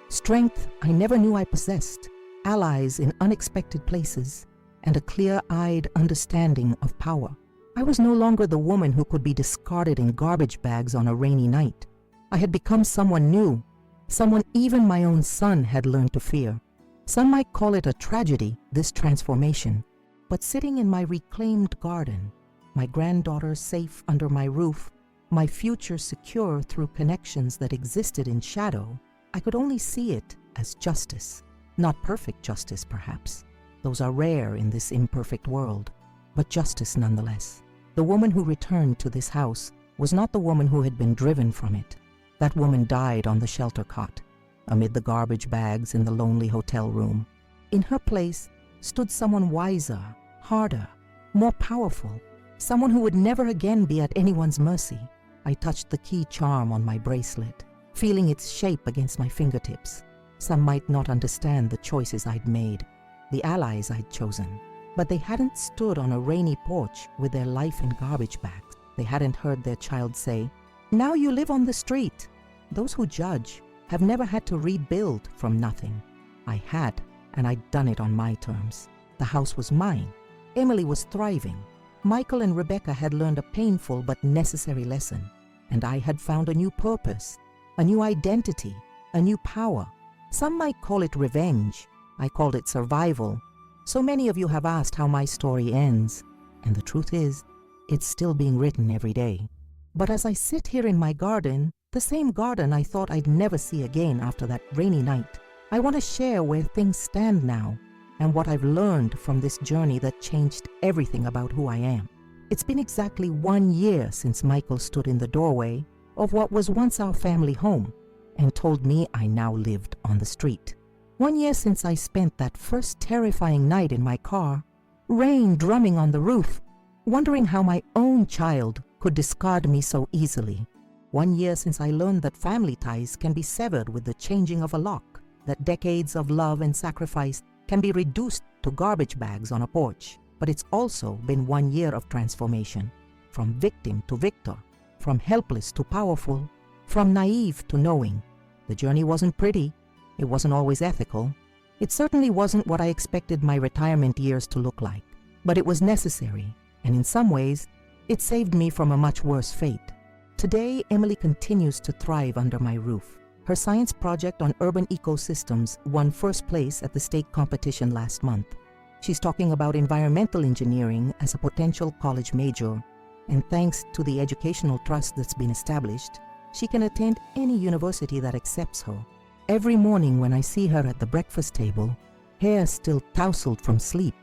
strength I never knew I possessed, allies in unexpected places, and a clear-eyed understanding of power. I was no longer the woman who could be discarded in garbage bags on a rainy night. I had become someone new, someone even my own son had learned to fear. Some might call it a tragedy, this transformation, but sitting in my reclaimed garden, my granddaughter safe under my roof, my future secure through connections that existed in shadow, I could only see it as justice. Not perfect justice, perhaps. Those are rare in this imperfect world, but justice nonetheless. The woman who returned to this house was not the woman who had been driven from it. That woman died on the shelter cot, amid the garbage bags in the lonely hotel room. In her place stood someone wiser, harder, more powerful, someone who would never again be at anyone's mercy. I touched the key charm on my bracelet, feeling its shape against my fingertips. Some might not understand the choices I'd made, the allies I'd chosen, but they hadn't stood on a rainy porch with their life in garbage bags. They hadn't heard their child say, "Now you live on the street." Those who judge have never had to rebuild from nothing. I had, and I'd done it on my terms. The house was mine. Emily was thriving. Michael and Rebecca had learned a painful but necessary lesson, and I had found a new purpose, a new identity, a new power. Some might call it revenge. I called it survival. So many of you have asked how my story ends, and the truth is, it's still being written every day. But as I sit here in my garden, the same garden I thought I'd never see again after that rainy night, I want to share where things stand now and what I've learned from this journey that changed everything about who I am. It's been exactly 1 year since Michael stood in the doorway of what was once our family home and told me I now lived on the street. 1 year since I spent that first terrifying night in my car, rain drumming on the roof, wondering how my own child could discard me so easily. 1 year since I learned that family ties can be severed with the changing of a lock, that decades of love and sacrifice can be reduced to garbage bags on a porch. But it's also been 1 year of transformation, from victim to victor, from helpless to powerful, from naive to knowing. The journey wasn't pretty. It wasn't always ethical. It certainly wasn't what I expected my retirement years to look like. But it was necessary, and in some ways, it saved me from a much worse fate. Today, Emily continues to thrive under my roof. Her science project on urban ecosystems won first place at the state competition last month. She's talking about environmental engineering as a potential college major, and thanks to the educational trust that's been established, she can attend any university that accepts her. Every morning when I see her at the breakfast table, hair still tousled from sleep,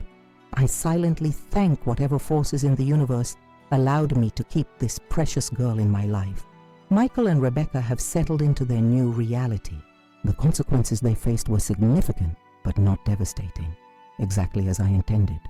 I silently thank whatever forces in the universe allowed me to keep this precious girl in my life. Michael and Rebecca have settled into their new reality. The consequences they faced were significant, but not devastating, exactly as I intended.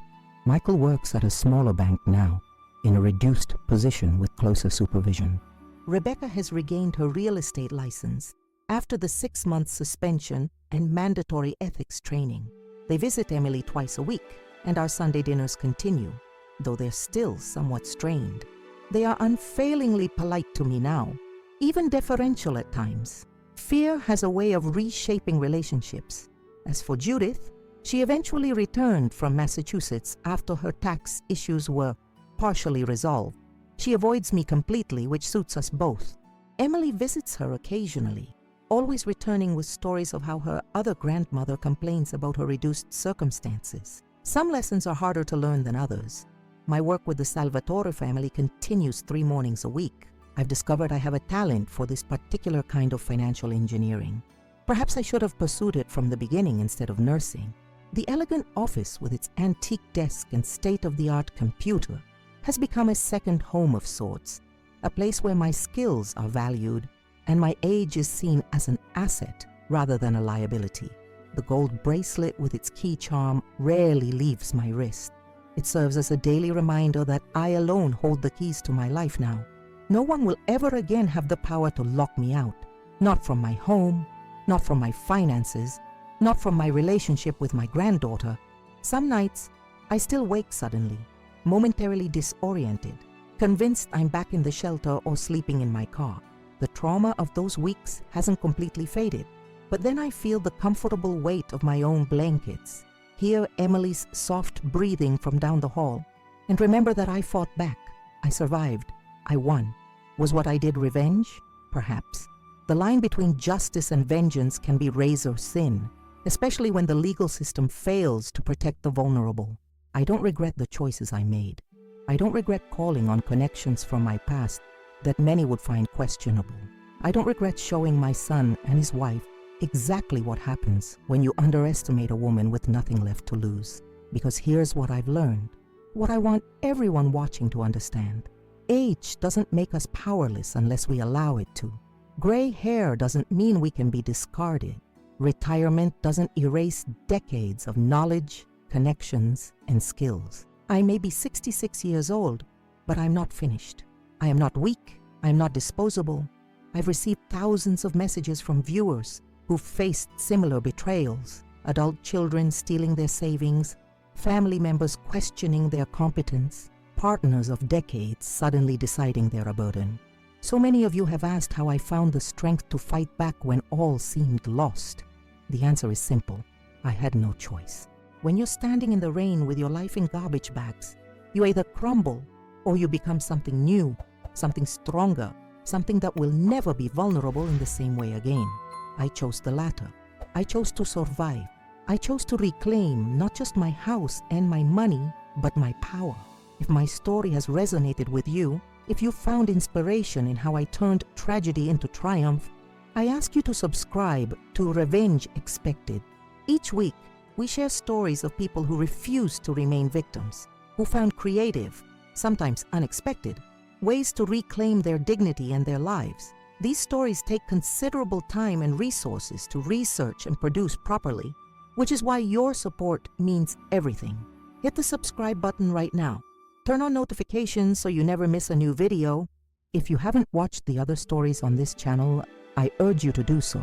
Michael works at a smaller bank now, in a reduced position with closer supervision. Rebecca has regained her real estate license after the 6-month suspension and mandatory ethics training. They visit Emily twice a week, and our Sunday dinners continue, though they're still somewhat strained. They are unfailingly polite to me now, even deferential at times. Fear has a way of reshaping relationships. As for Judith, she eventually returned from Massachusetts after her tax issues were partially resolved. She avoids me completely, which suits us both. Emily visits her occasionally, always returning with stories of how her other grandmother complains about her reduced circumstances. Some lessons are harder to learn than others. My work with the Salvatore family continues 3 mornings a week. I've discovered I have a talent for this particular kind of financial engineering. Perhaps I should have pursued it from the beginning instead of nursing. The elegant office with its antique desk and state-of-the-art computer has become a second home of sorts, a place where my skills are valued and my age is seen as an asset rather than a liability. The gold bracelet with its key charm rarely leaves my wrist. It serves as a daily reminder that I alone hold the keys to my life now. No one will ever again have the power to lock me out. Not from my home, not from my finances, not from my relationship with my granddaughter. Some nights, I still wake suddenly, momentarily disoriented, convinced I'm back in the shelter or sleeping in my car. The trauma of those weeks hasn't completely faded, but then I feel the comfortable weight of my own blankets, hear Emily's soft breathing from down the hall, and remember that I fought back. I survived. I won. Was what I did revenge? Perhaps. The line between justice and vengeance can be razor thin, especially when the legal system fails to protect the vulnerable. I don't regret the choices I made. I don't regret calling on connections from my past that many would find questionable. I don't regret showing my son and his wife exactly what happens when you underestimate a woman with nothing left to lose. Because here's what I've learned, what I want everyone watching to understand. Age doesn't make us powerless unless we allow it to. Gray hair doesn't mean we can be discarded. Retirement doesn't erase decades of knowledge, connections, and skills. I may be 66 years old, but I'm not finished. I am not weak. I am not disposable. I've received thousands of messages from viewers who've faced similar betrayals, adult children stealing their savings, family members questioning their competence, partners of decades suddenly deciding they're a burden. So many of you have asked how I found the strength to fight back when all seemed lost. The answer is simple. I had no choice. When you're standing in the rain with your life in garbage bags, you either crumble or you become something new, something stronger, something that will never be vulnerable in the same way again. I chose the latter. I chose to survive. I chose to reclaim not just my house and my money, but my power. If my story has resonated with you, if you found inspiration in how I turned tragedy into triumph, I ask you to subscribe to Revenge Expected. Each week, we share stories of people who refused to remain victims, who found creative, sometimes unexpected, ways to reclaim their dignity and their lives. These stories take considerable time and resources to research and produce properly, which is why your support means everything. Hit the subscribe button right now. Turn on notifications so you never miss a new video. If you haven't watched the other stories on this channel, I urge you to do so.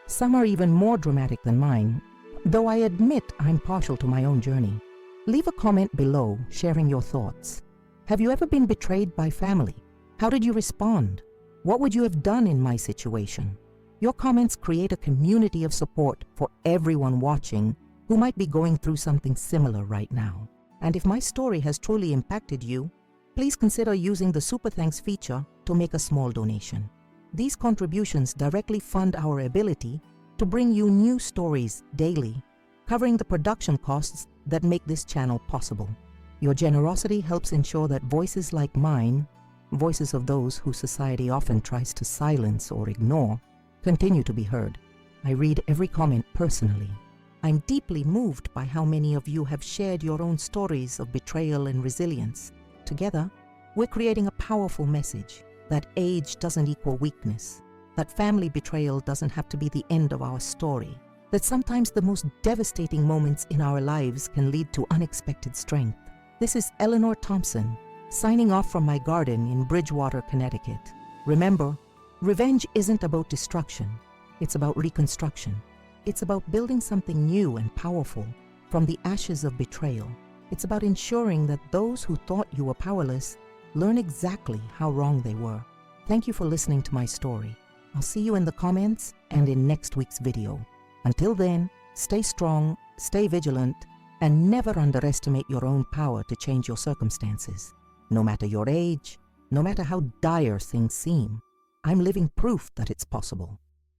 Some are even more dramatic than mine, though I admit I'm partial to my own journey. Leave a comment below sharing your thoughts. Have you ever been betrayed by family? How did you respond? What would you have done in my situation? Your comments create a community of support for everyone watching who might be going through something similar right now. And if my story has truly impacted you, please consider using the Super Thanks feature to make a small donation. These contributions directly fund our ability to bring you new stories daily, covering the production costs that make this channel possible. Your generosity helps ensure that voices like mine, voices of those who society often tries to silence or ignore, continue to be heard. I read every comment personally. I'm deeply moved by how many of you have shared your own stories of betrayal and resilience. Together, we're creating a powerful message that age doesn't equal weakness, that family betrayal doesn't have to be the end of our story, that sometimes the most devastating moments in our lives can lead to unexpected strength. This is Eleanor Thompson, signing off from my garden in Bridgewater, Connecticut. Remember, revenge isn't about destruction. It's about reconstruction. It's about building something new and powerful from the ashes of betrayal. It's about ensuring that those who thought you were powerless learn exactly how wrong they were. Thank you for listening to my story. I'll see you in the comments and in next week's video. Until then, stay strong, stay vigilant, and never underestimate your own power to change your circumstances. No matter your age, no matter how dire things seem, I'm living proof that it's possible.